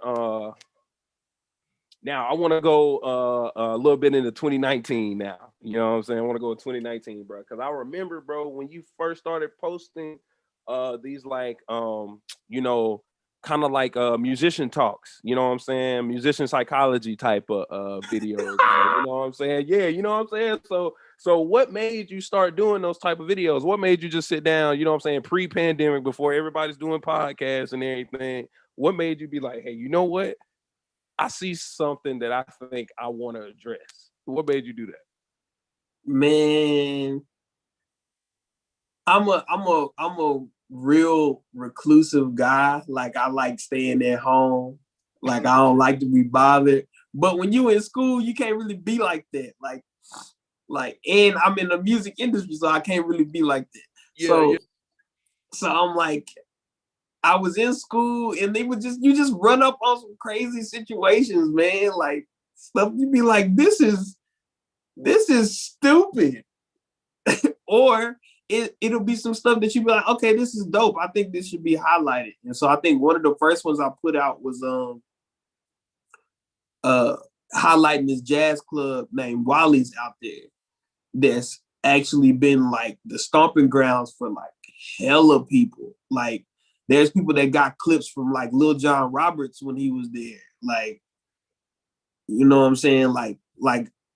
now I want to go a little bit into 2019 now. You know what I'm saying? I want to go to 2019, bro. Because I remember, bro, when you first started posting these like you know, kind of like musician talks, you know what I'm saying? Musician psychology type of videos, man, you know what I'm saying? Yeah, you know what I'm saying? So what made you start doing those type of videos? What made you just sit down, you know what I'm saying, pre-pandemic before everybody's doing podcasts and everything? What made you be like, hey, you know what? I see something that I think I want to address. What made you do that? Man, I'm a real reclusive guy. Like I like staying at home. Like I don't like to be bothered. But when you in school, you can't really be like that. And I'm in the music industry, so I can't really be like that. Yeah. So I'm like, I was in school and they would you just run up on some crazy situations, man. Like stuff you be like, this is stupid. Or it'll be some stuff that you be like, okay, this is dope. I think this should be highlighted. And so I think one of the first ones I put out was highlighting this jazz club named Wally's out there that's actually been like the stomping grounds for like hella people. Like there's people that got clips from like Lil John Roberts when he was there. Like, you know what I'm saying? Like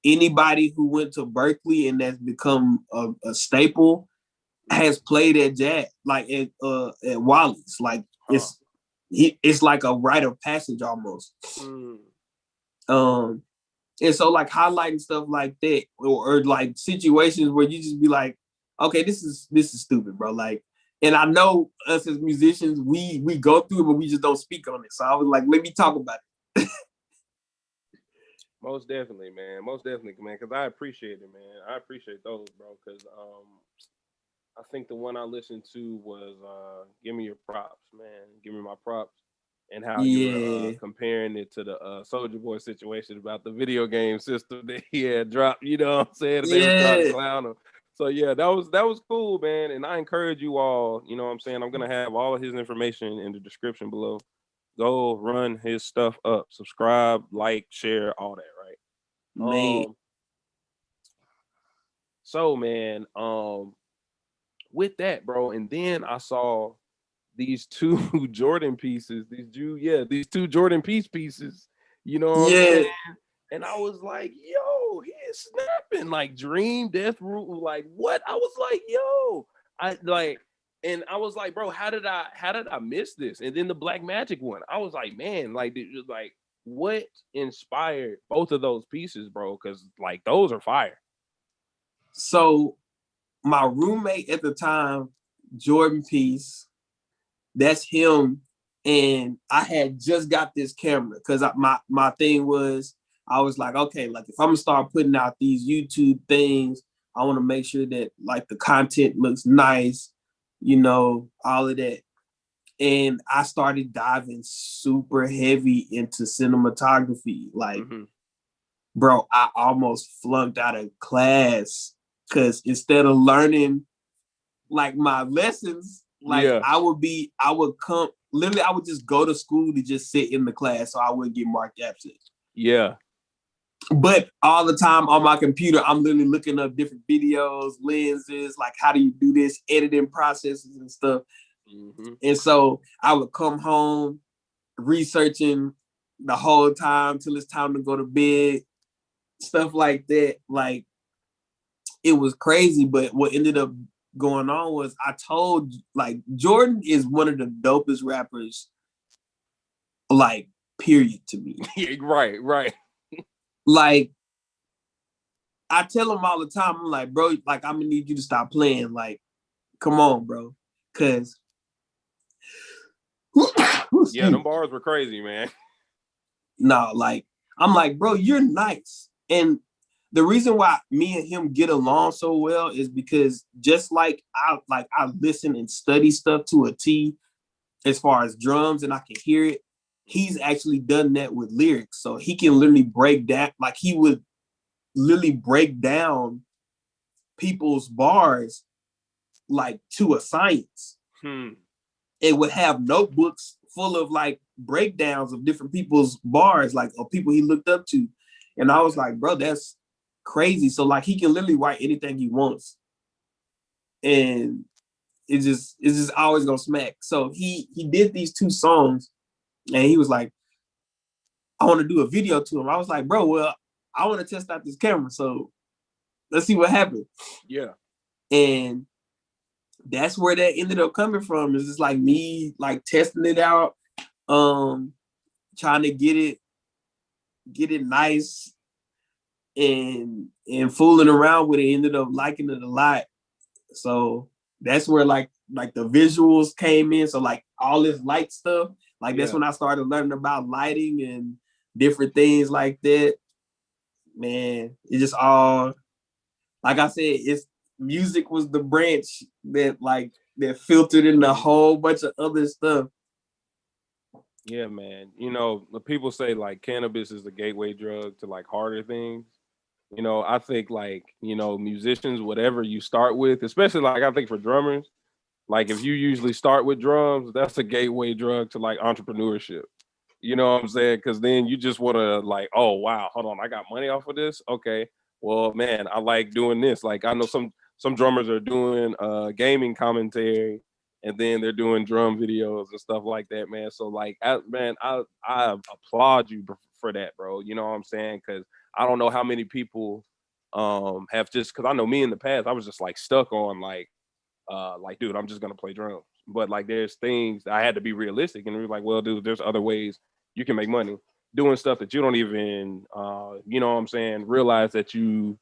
anybody who went to Berkeley and that's become a staple has played at jazz, like at Wally's. Like it's like a rite of passage almost. And so like highlighting stuff like that, or like situations where you just be like, okay, this is stupid, bro. Like, and I know us as musicians, we go through it, but we just don't speak on it. So I was like, let me talk about it. Most definitely, man. Because I appreciate it, man. I appreciate those, bro. Because I think the one I listened to was "Give Me Your Props," man. Give me my props, and how you were comparing it to the Soulja Boy situation about the video game system that he had dropped. You know what I'm saying? They were trying to clown him. So yeah, that was cool, man. And I encourage you all. You know what I'm saying? I'm gonna have all of his information in the description below. Go run his stuff up, subscribe, like, share, all that, right? Man. So man, with that, bro, and then I saw these two Jordan pieces, these two Jordan pieces, you know what I'm saying? And I was like, yo, he is snapping, like Dream, Death Root, like what? I was like, yo, and I was like, bro, how did I miss this? And then the Black Magic one, I was like, man, like what inspired both of those pieces, bro? Because like those are fire. So my roommate at the time, Jordan Peace, that's him. And I had just got this camera because my thing was, I was like, okay, like if I'm gonna start putting out these YouTube things, I want to make sure that like the content looks nice, you know, all of that. And I started diving super heavy into cinematography. Like, bro, I almost flunked out of class because instead of learning like my lessons, like I would just go to school to just sit in the class so I wouldn't get marked absent. Yeah. But all the time on my computer, I'm literally looking up different videos, lenses, like how do you do this, editing processes and stuff. And so I would come home researching the whole time till it's time to go to bed, stuff like that. Like it was crazy, but what ended up going on was I told, like, Jordan is one of the dopest rappers, like, period, to me. Right. Like, I tell him all the time, I'm like, bro, like, I'm gonna need you to stop playing. Like, come on, bro. Cause yeah, them bars were crazy, man. No, like, I'm like, bro, you're nice. And the reason why me and him get along so well is because just like I listen and study stuff to a T as far as drums and I can hear it. He's actually done that with lyrics. So he can literally break down, like he would literally break down people's bars like to a science. It would have notebooks full of like breakdowns of different people's bars, like of people he looked up to. And I was like, bro, that's crazy. So like he can literally write anything he wants. And it's just always gonna smack. So he did these two songs And he was like, I want to do a video to him. I was like, bro, well, I want to test out this camera, so let's see what happens. Yeah. And that's where that ended up coming from. Is just like me like testing it out, trying to get it nice and fooling around with it. Ended up liking it a lot. So that's where like the visuals came in. So like all this light stuff, like that's when I started learning about lighting and different things like that. Man, it just all, like I said, it's music was the branch that filtered in a whole bunch of other stuff. Yeah, man. You know, the people say like cannabis is the gateway drug to like harder things. You know, I think like, you know, musicians, whatever you start with, especially like I think for drummers, like if you usually start with drums, that's a gateway drug to like entrepreneurship. You know what I'm saying? Because then you just want to like, oh wow, hold on, I got money off of this. Okay, well, man, I like doing this. Like I know some drummers are doing gaming commentary, and then they're doing drum videos and stuff like that, man. So like, I applaud you for that, bro. You know what I'm saying? Because I don't know how many people have just, because I know me in the past, I was just like stuck on like, dude, I'm just gonna play drums. But like, there's things I had to be realistic, and we like, well, dude, there's other ways you can make money doing stuff that you don't even, you know what I'm saying, realize that you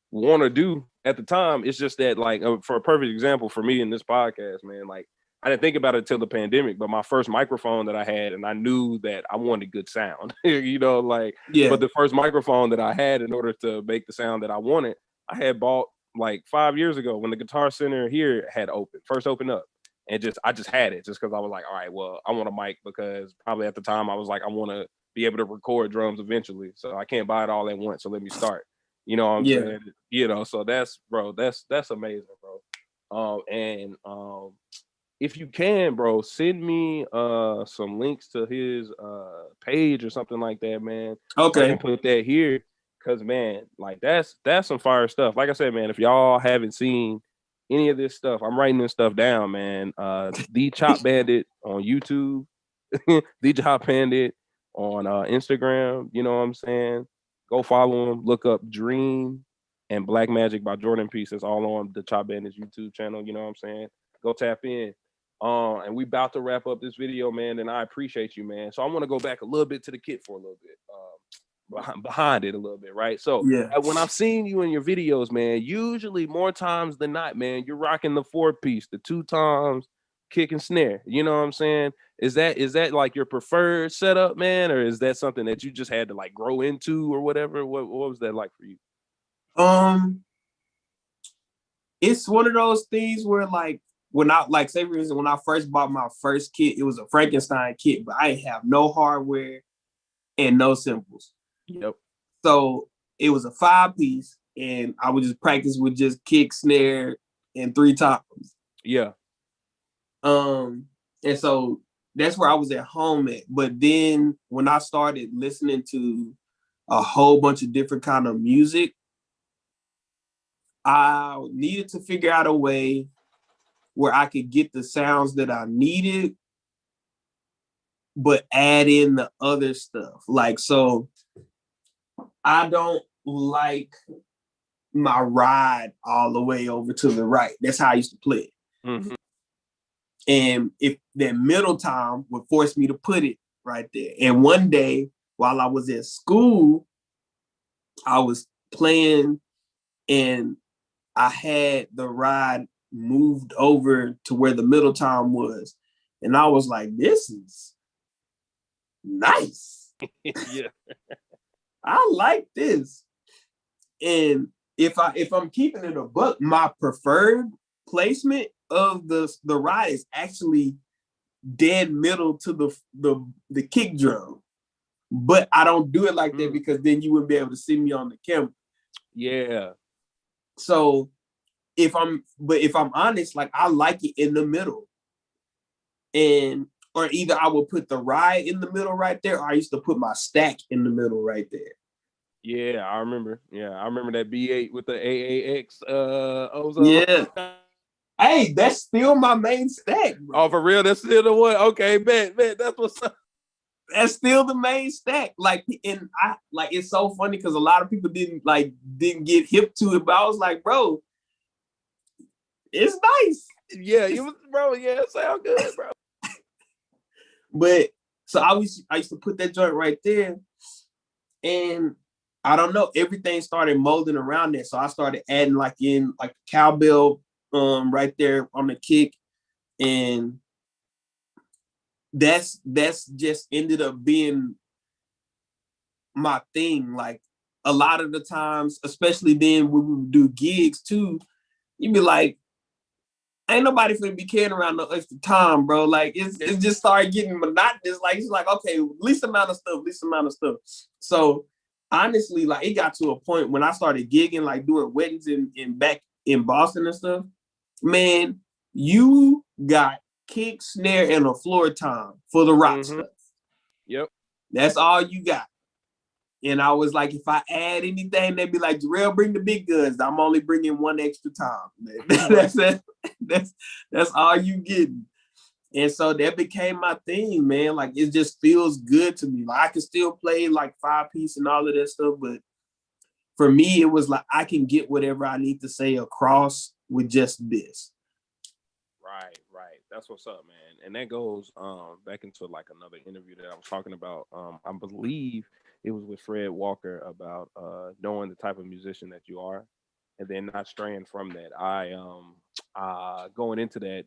want to do at the time. It's just that, like, for a perfect example for me in this podcast, man, like, I didn't think about it till the pandemic, but my first microphone that I had, and I knew that I wanted good sound, you know, like, but the first microphone that I had in order to make the sound that I wanted, I had bought like 5 years ago when the Guitar Center here had first opened up. And I just had it just because I was like, all right, well, I want a mic because probably at the time I was like, I want to be able to record drums eventually. So I can't buy it all at once. So let me start. You know what I'm saying? You know, so that's amazing, bro. And if you can, bro, send me some links to his page or something like that, man. Okay. So I can put that here. Cause man, like that's some fire stuff. Like I said, man, if y'all haven't seen any of this stuff, I'm writing this stuff down, man. The Chop Bandit on YouTube, the Chop Bandit on Instagram. You know what I'm saying? Go follow him. Look up Dream and Black Magic by Jordan Peace. It's all on the Chop Bandit's YouTube channel. You know what I'm saying? Go tap in. And we about to wrap up this video, man. And I appreciate you, man. So I want to go back a little bit to the kit for a little bit. Behind it a little bit, right? So when I've seen you in your videos, man, usually more times than not, man, you're rocking the 4-piece, the 2 toms, kick and snare. You know what I'm saying? Is that like your preferred setup, man, or is that something that you just had to like grow into or whatever? What was that like for you? It's one of those things where like when I like say for instance, when I first bought my first kit, it was a Frankenstein kit, but I didn't have no hardware and no cymbals. Yep. So it was a 5-piece, and I would just practice with just kick, snare, and 3 toms. Yeah. And so that's where I was at home at. But then when I started listening to a whole bunch of different kind of music, I needed to figure out a way where I could get the sounds that I needed, but add in the other stuff. Like, so I don't like my ride all the way over to the right. That's how I used to play it. Mm-hmm. And if that middle tom would force me to put it right there. And one day while I was at school, I was playing and I had the ride moved over to where the middle tom was. And I was like, this is nice. Yeah. I like this. And if I'm keeping it a buck, my preferred placement of the ride is actually dead middle to the kick drum. But I don't do it like that because then you wouldn't be able to see me on the camera. Yeah. So if I'm honest, like I like it in the middle. And or either I would put the ride in the middle right there, or I used to put my stack in the middle right there. Yeah, I remember. Yeah, I remember that B8 with the AAX Ozone. Yeah. Hey, that's still my main stack, bro. Oh, for real? That's still the one? Okay, bet. That's what's up. That's still the main stack. Like, and I like it's so funny because a lot of people didn't get hip to it, but I was like, bro, it's nice. Yeah, you was, bro. Yeah, it sound good, bro. But so I used to put that joint right there, and I don't know, everything started molding around that. So I started adding like cowbell right there on the kick, and that's just ended up being my thing. Like a lot of the times, especially then when we would do gigs too, you'd be like, ain't nobody finna be carrying around no extra time, bro. Like it just started getting monotonous. Like it's like, okay, least amount of stuff. So honestly, like it got to a point when I started gigging, like doing weddings in back in Boston and stuff. Man, you got kick, snare, and a floor time for the rock stuff. Yep. That's all you got. And I was like, if I add anything, they'd be like, Jarrell, bring the big guns. I'm only bringing one extra time. That's all you getting. And so that became my thing, man. Like, it just feels good to me. Like, I can still play like 5-piece and all of that stuff. But for me, it was like, I can get whatever I need to say across with just this. Right. That's what's up, man. And that goes back into like another interview that I was talking about. I believe it was with Fred Walker about knowing the type of musician that you are and then not straying from that. I going into that,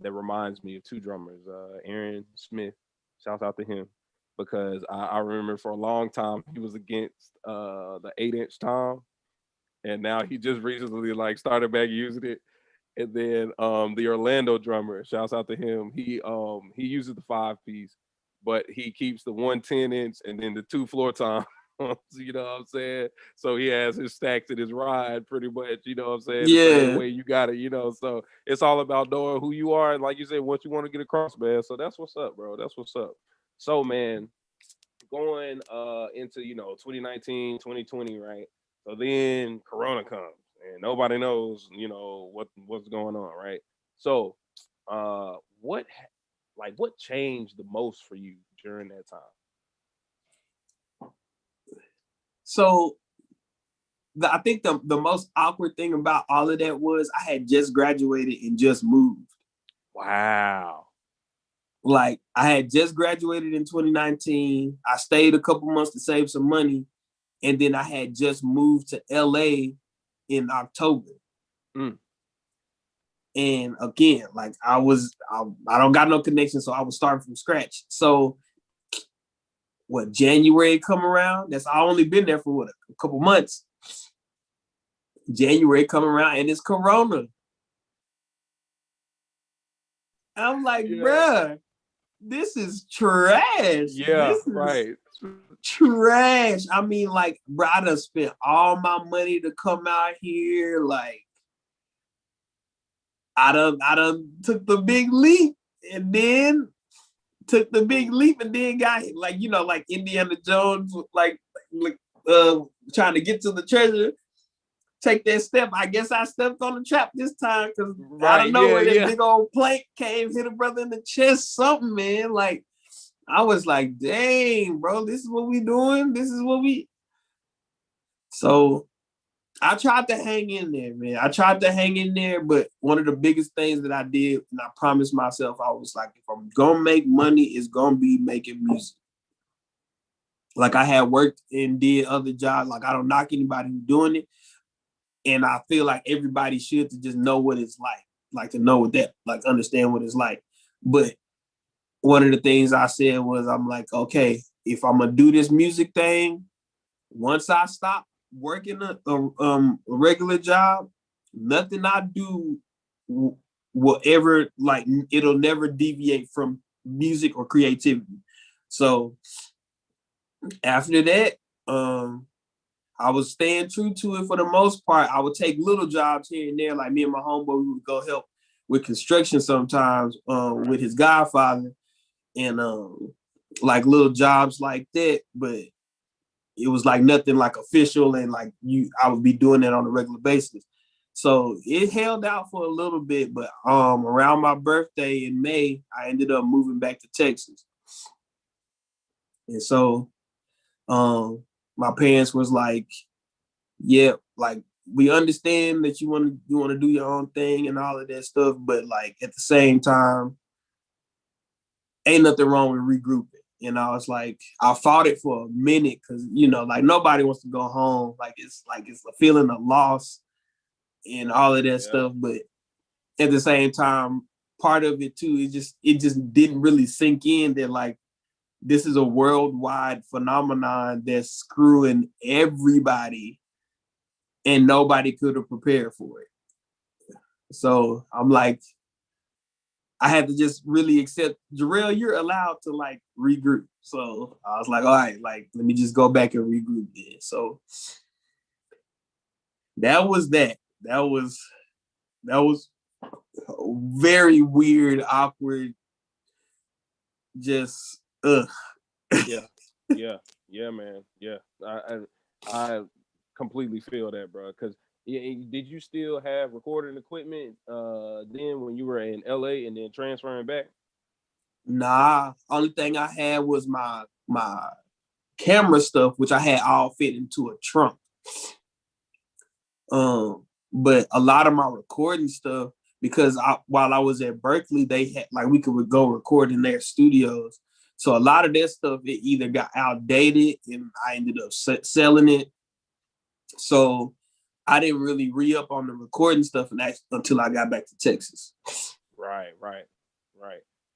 that reminds me of two drummers, Aaron Smith, shouts out to him, because I remember for a long time he was against the 8-inch tom, and now he just recently like started back using it. And then the Orlando drummer, shouts out to him. He uses the 5-piece, but he keeps the 110-inch and then the 2 floor toms. You know what I'm saying? So he has his stacks in his ride pretty much, you know what I'm saying? Yeah. The same way you got it, you know. So it's all about knowing who you are and like you said, what you want to get across, man. So that's what's up, bro. That's what's up. So man, going into 2019, 2020, right? So then Corona comes and nobody knows, what's going on, right? So what changed the most for you during that time? So I think the most awkward thing about all of that was I had just graduated and just moved. Wow. Like I had just graduated in 2019. I stayed a couple months to save some money. And then I had just moved to LA in October. Mm. And again, like I don't got no connection, so I was starting from scratch. So what, January come around? I only been there for a couple months. January come around and it's Corona. I'm like, bruh, this is trash. Yeah, this is right. Trash. I mean, like, bro, I done spent all my money to come out here. Like, I done took the big leap and then got like, like Indiana Jones, like trying to get to the treasure. Take that step. I guess I stepped on the trap this time because I don't know where that big old plank came, hit a brother in the chest, something, man. Like, I was like, dang, bro, this is what we doing. So I tried to hang in there, man. But one of the biggest things that I did, and I promised myself, I was like, if I'm gonna make money, it's gonna be making music. Like I had worked and did other jobs. Like I don't knock anybody who's doing it. And I feel like everybody should to just know what it's like to know what that, like understand what it's like. But one of the things I said was, I'm like, okay, if I'm gonna do this music thing, once I stop working a regular job, nothing I do will ever, like, it'll never deviate from music or creativity. So after that, I was staying true to it for the most part. I would take little jobs here and there. Like me and my homeboy, we would go help with construction sometimes with his godfather and like little jobs like that. But it was like nothing like official and like I would be doing that on a regular basis. So it held out for a little bit, but around my birthday in May, I ended up moving back to Texas. And so my parents was like, yeah, like we understand that you want to do your own thing and all of that stuff, but like at the same time, ain't nothing wrong with regrouping. You know, it's like I fought it for a minute because like nobody wants to go home. Like it's a feeling of loss and all of that stuff. But at the same time, part of it too, it just didn't really sink in that like this is a worldwide phenomenon that's screwing everybody and nobody could have prepared for it. So I'm like, I had to just really accept, Jarrell, you're allowed to like regroup. So I was like, all right, like, let me just go back and regroup then. So that was that. That was very weird, awkward, just, ugh. Yeah, man. Yeah. I completely feel that, bro. Because did you still have recording equipment then when you were in LA and then transferring back? Nah, only thing I had was my camera stuff, which I had all fit into a trunk. But a lot of my recording stuff, because while I was at Berkeley, they had like we could go record in their studios. So a lot of that stuff it either got outdated and I ended up selling it. So I didn't really re-up on the recording stuff until I got back to Texas. Right.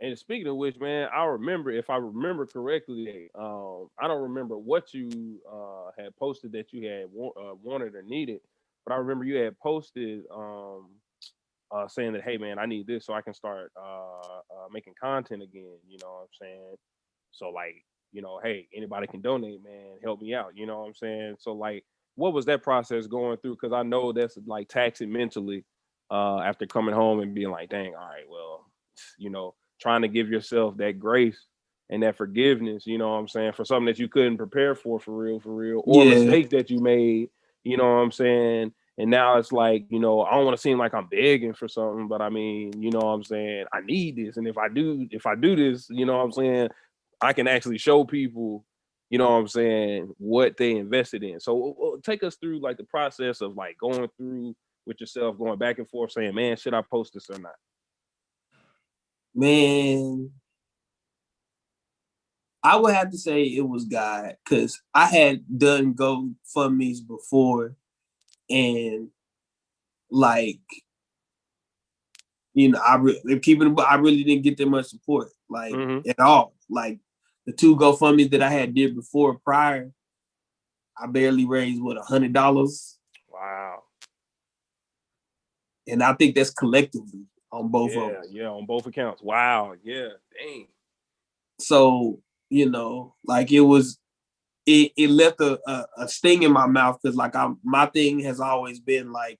And speaking of which, man, I remember, if I remember correctly, I don't remember what you had posted that you had wanted or needed, but I remember you had posted saying that, hey, man, I need this so I can start making content again. You know what I'm saying? So like, hey, anybody can donate, man, help me out. You know what I'm saying? So like, what was that process going through? Because I know that's like taxing mentally after coming home and being like, dang, all right, well, trying to give yourself that grace and that forgiveness, you know what I'm saying, for something that you couldn't prepare for real, or a Yeah. mistake that you made, you know what I'm saying? And now it's like, I don't want to seem like I'm begging for something, but I mean, you know what I'm saying? I need this. And if I do this, you know what I'm saying? I can actually show people, you know what I'm saying, what they invested in. So take us through like the process of like going through with yourself, going back and forth saying, man, should I post this or not? Man, I would have to say it was God because I had done GoFundMe's before and like, I really didn't get that much support like at all. Like the two GoFundMe's that I had did before prior, I barely raised $100. Wow. And I think that's collectively on both of them. Yeah, on both accounts. Wow. Yeah. Dang. So, like it left a sting in my mouth because like my thing has always been like,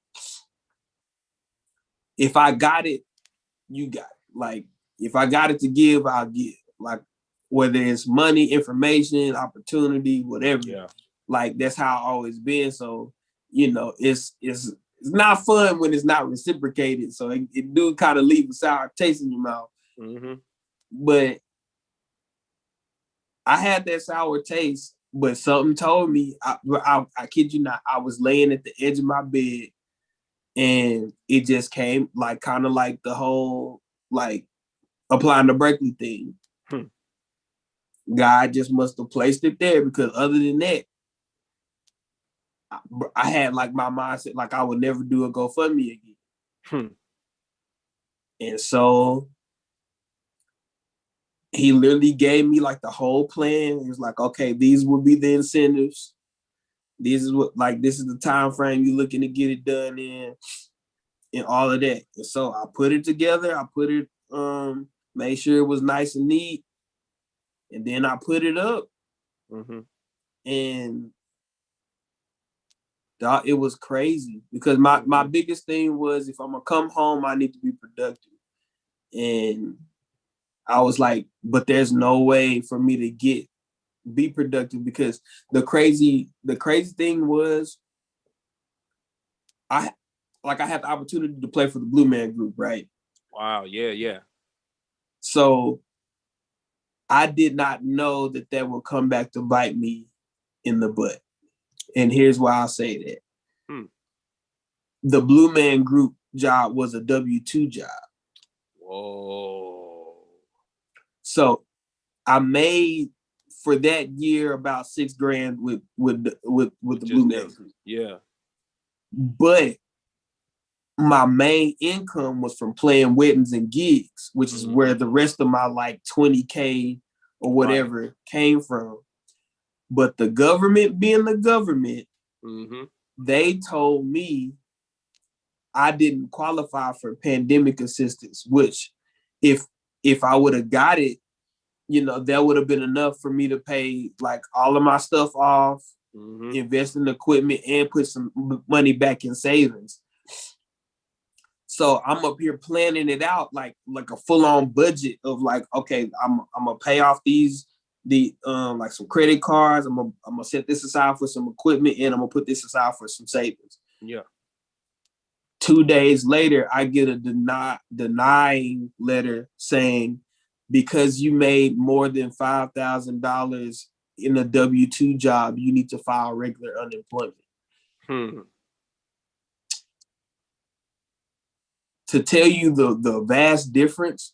if I got it, you got it. Like if I got it to give, I'll give. Like whether it's money, information, opportunity, whatever. Yeah. Like that's how I always been. So, it's not fun when it's not reciprocated. So it do kind of leave a sour taste in your mouth. Mm-hmm. But I had that sour taste, but something told me, I kid you not, I was laying at the edge of my bed and it just came like kind of like the whole like applying the Berkeley thing. God just must have placed it there because other than that, I had like my mindset like I would never do a GoFundMe again. And so he literally gave me like the whole plan. He was like, okay, these will be the incentives. This is the time frame you're looking to get it done in and all of that. And so I put it together. I put it, made sure it was nice and neat. And then I put it up. And it was crazy because my biggest thing was if I'm gonna come home, I need to be productive. And I was like, but there's no way for me to be productive because the crazy thing was I had the opportunity to play for the Blue Man Group, right? Wow, yeah. So I did not know that would come back to bite me in the butt. And here's why I say that. The Blue Man Group job was a W-2 job. Whoa. So I made for that year about $6,000 with the Blue Man Group. Yeah. But my main income was from playing weddings and gigs, which is where the rest of my like $20K or whatever came from. But the government being the government, they told me I didn't qualify for pandemic assistance, which if I would have got it, that would have been enough for me to pay like all of my stuff off, invest in equipment, and put some money back in savings. So I'm up here planning it out like a full-on budget of like, okay, I'm gonna pay off like some credit cards. I'm gonna set this aside for some equipment, and I'm gonna put this aside for some savings. Yeah. 2 days later, I get a denying letter saying, because you made more than $5,000 in a W-2 job, you need to file regular unemployment. To tell you the vast difference,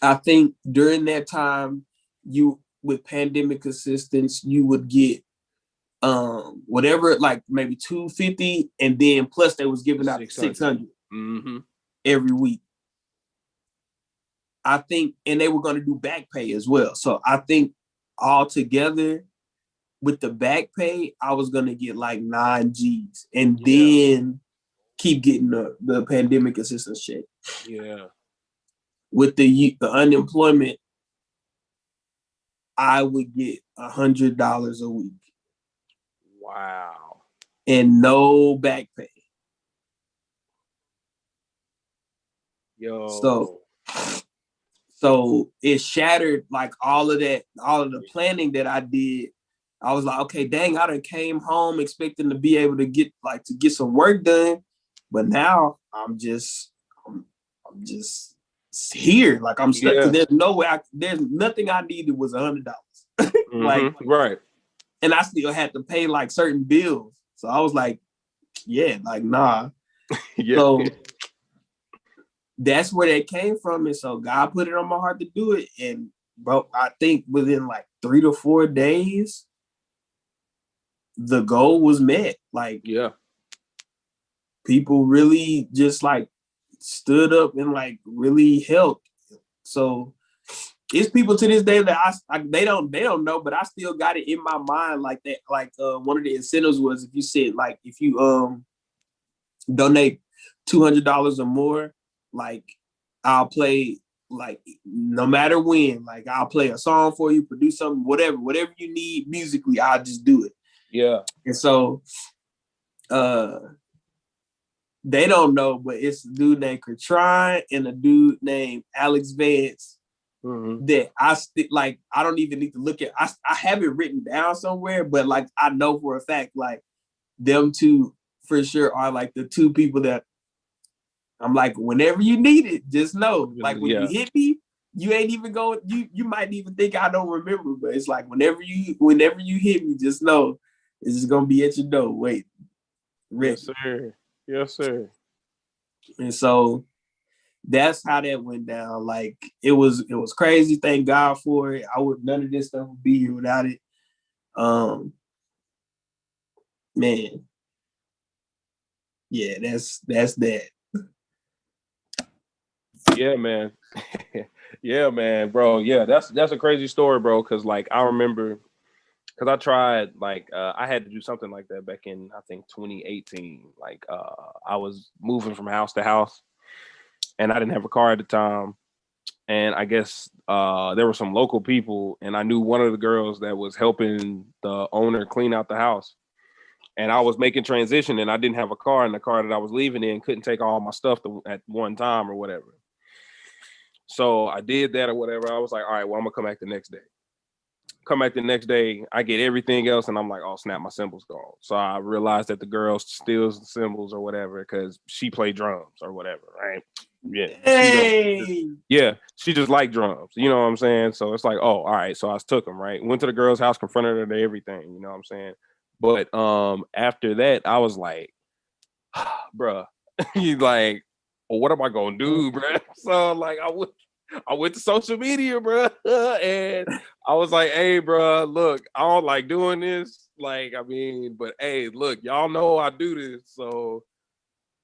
I think during that time, with pandemic assistance, you would get whatever, like maybe $250, and then plus they was giving out $600 every week. I think, and they were going to do back pay as well. So I think all together with the back pay, I was going to get like 9 G's, and then keep getting the pandemic assistance check. Yeah. With the unemployment, I would get $100 a week. Wow. And no back pay. Yo. So it shattered like all of the planning that I did. I was like, okay, dang, I done came home expecting to be able to get some work done. But now I'm just here. Like I'm stuck. Yeah. There's no way there's nothing I needed was $100. Like, right. And I still had to pay like certain bills. So I was like, yeah, like, nah. Yeah. So that's where that came from. And so God put it on my heart to do it. And bro, I think within like 3 to 4 days, the goal was met. Like, yeah, people really just like stood up and like really helped. So it's people to this day that they don't know, but I still got it in my mind like that. Like one of the incentives was, if you said like, if you donate $200 or more, like I'll play, like no matter when, like I'll play a song for you, produce something, whatever you need musically, I'll just do it. Yeah. And so they don't know, but it's a dude named Katron and a dude named Alex Vance that I don't even need to look at. I have it written down somewhere, but like I know for a fact, like them two for sure are like the two people that I'm like, whenever you need it, just know. Like when you hit me, you ain't even going, you might even think I don't remember, but it's like whenever you hit me, just know it's just gonna be at your door. Wait. Ready. Yes, sir. Yes, sir. And so that's how that went down. Like it was crazy. Thank God for it. None of this stuff would be here without it. Man. Yeah, that's that. Yeah, man. Yeah, man, bro. Yeah, that's a crazy story, bro. Cause like I remember, cause I tried, like I had to do something like that back in, I think 2018. Like I was moving from house to house, and I didn't have a car at the time. And I guess there were some local people, and I knew one of the girls that was helping the owner clean out the house. And I was making transition, and I didn't have a car, and the car that I was leaving in couldn't take all my stuff at one time or whatever. So I did that or whatever. I was like, all right, well, I'm gonna come back the next day. come back the next day, I get everything else, and I'm like, oh snap, my cymbals gone. So I realized that the girl steals the cymbals or whatever because she played drums or whatever, right? Yeah, Hey. she just liked drums. You know what I'm saying? So it's like, oh, all right. So I took them, right? Went to the girl's house, confronted her to everything. You know what I'm saying? But after that, I was like, bruh, he's like, well, what am I gonna do, bruh? So like I went to social media, bruh, and I was like, hey, bruh, look, I don't like doing this. Like, I mean, but hey, look, y'all know I do this, so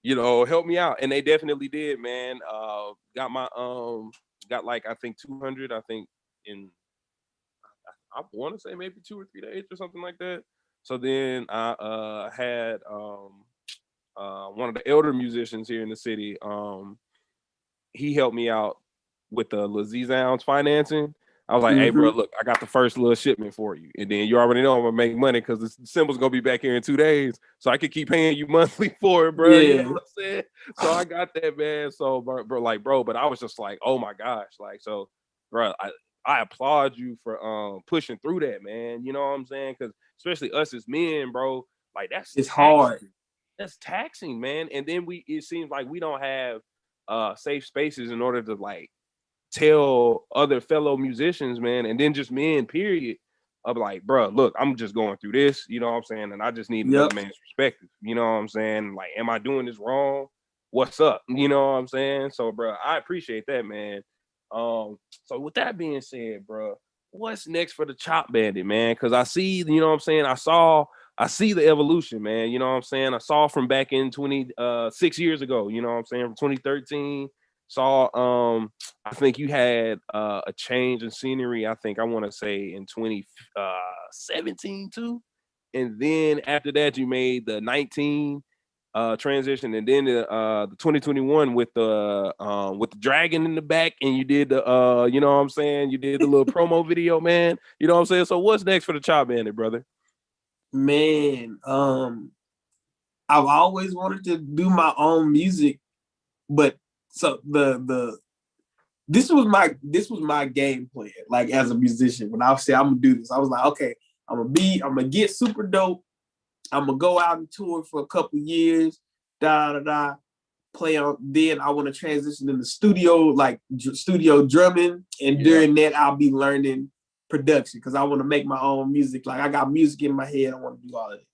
help me out. And they definitely did, man. Got like I think 200, I think in I want to say maybe 2 or 3 days or something like that. So then I had one of the elder musicians here in the city. He helped me out with the Lazizounds financing. I was like, hey, bro, look, I got the first little shipment for you. And then you already know I'm going to make money because the symbol's going to be back here in 2 days. So I could keep paying you monthly for it, bro. Yeah. You know what I'm saying? So I got that, man. So, bro, but I was just like, oh my gosh. Like, so, bro, I applaud you for pushing through that, man. You know what I'm saying? Because especially us as men, bro, like it's hard. That's taxing, man. And then it seems like we don't have safe spaces in order to like tell other fellow musicians, man, and then just men, period, of like, bro, look, I'm just going through this, you know what I'm saying? And I just need another man's perspective. You know what I'm saying? Like, am I doing this wrong? What's up? You know what I'm saying? So, bro, I appreciate that, man. So with that being said, bro, what's next for the Chop Bandit, man? Because I see, you know what I'm saying? I see the evolution, man. You know what I'm saying? I saw from back in 6 years ago, you know what I'm saying? From 2013, saw I think you had a change in scenery, I think I want to say in 2017 too. And then after that, you made the 19 transition, and then the 2021 with the dragon in the back, and you did the you know what I'm saying, you did the little promo video, man. You know what I'm saying? So what's next for the Chop Bandit, brother? Man, I've always wanted to do my own music, but so this was my game plan. Like as a musician, when I said I'm gonna do this, I was like, okay, I'm gonna get super dope. I'm gonna go out and tour for a couple years, play on. Then I want to transition into studio drumming, and during that I'll be learning production because I want to make my own music. Like I got music in my head, I want to do all of it.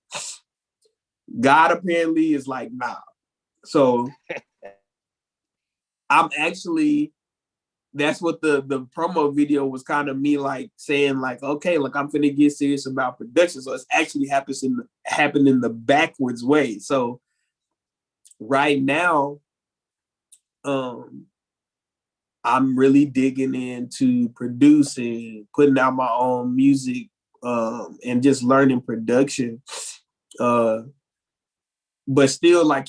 God apparently is like, nah. So I'm actually, that's what the promo video was kind of me like saying like, okay, like I'm finna get serious about production. So it's actually happened in the backwards way. So right now, I'm really digging into producing, putting out my own music, and just learning production. But still like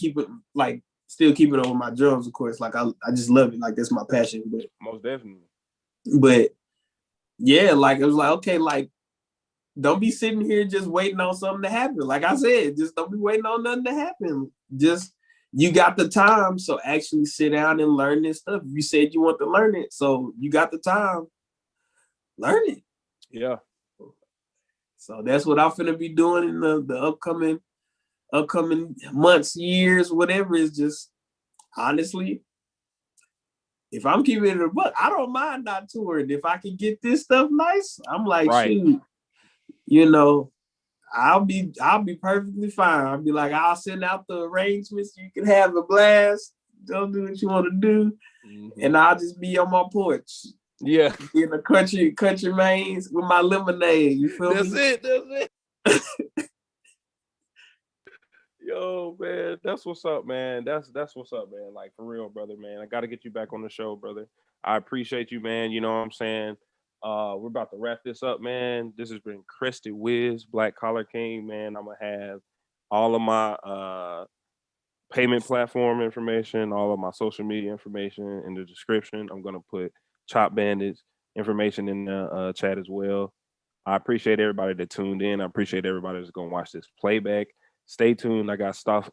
still keep it on my drums, of course. Like I just love it. Like that's my passion. But most definitely. But yeah, like it was like, okay, like don't be sitting here just waiting on something to happen. Like I said, just don't be waiting on nothing to happen. Just you got the time, so actually sit down and learn this stuff. You said you want to learn it, so you got the time. Learn it. Yeah. So that's what I'm finna be doing in the upcoming months, years, whatever. Is just honestly, if I'm keeping it a buck, I don't mind not touring. If I can get this stuff nice, I'm like, shoot, I'll be perfectly fine. I'll be like, I'll send out the arrangements. You can have a blast. Go do what you want to do, and I'll just be on my porch. Yeah, in the country mains with my lemonade. You feel me? That's it. Yo, man, that's what's up, man. That's what's up, man. Like for real, brother, man. I got to get you back on the show, brother. I appreciate you, man. You know what I'm saying? We're about to wrap this up, man. This has been Crested Wiz, Black Collar King, man. I'm gonna have all of my payment platform information, all of my social media information in the description. I'm gonna put Chop Bandit's information in the chat as well. I appreciate everybody that tuned in. I appreciate everybody that's gonna watch this playback. Stay tuned. I got stuff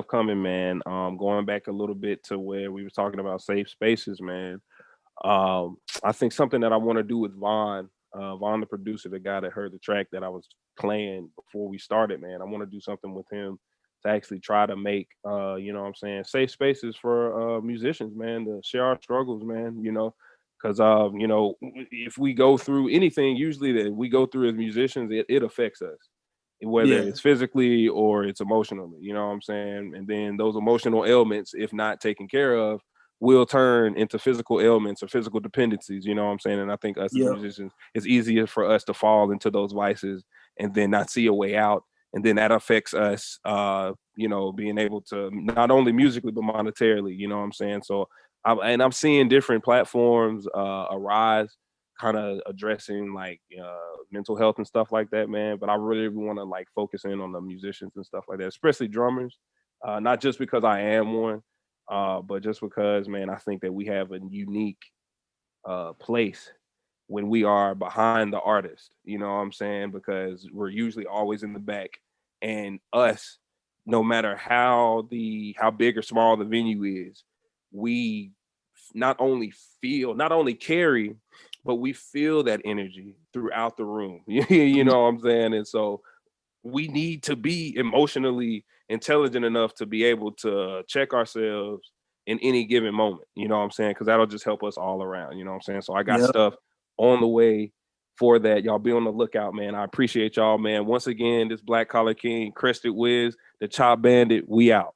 coming, man. Going back a little bit to where we were talking about safe spaces, man. I think something that I want to do with Vaughn Vaughn, the producer, the guy that heard the track that I was playing before we started, man. I want to do something with him to actually try to make, you know what I'm saying, safe spaces for musicians, man, to share our struggles, man, you know, because, you know, if we go through anything, usually that we go through as musicians, it affects us, whether Yeah. it's physically or it's emotionally, you know what I'm saying? And then those emotional ailments, if not taken care of, will turn into physical ailments or physical dependencies, you know what I'm saying? And I think us as Yep. musicians, it's easier for us to fall into those vices and then not see a way out. And then that affects us, you know, being able to not only musically, but monetarily, you know what I'm saying? So, I'm seeing different platforms arise, kind of addressing like mental health and stuff like that, man. But I really want to like focus in on the musicians and stuff like that, especially drummers. Not just because I am one, but just because, man, I think that we have a unique place when we are behind the artist. You know what I'm saying? Because we're usually always in the back, and us, no matter how big or small the venue is, we not only feel, not only carry, but we feel that energy throughout the room. You know what I'm saying? And so we need to be emotionally intelligent enough to be able to check ourselves in any given moment. You know what I'm saying? Because that'll just help us all around. You know what I'm saying? So I got Yep. stuff on the way for that. Y'all be on the lookout, man. I appreciate y'all, man. Once again, this Black Collar King, Crested Wiz, the Chop Bandit, we out.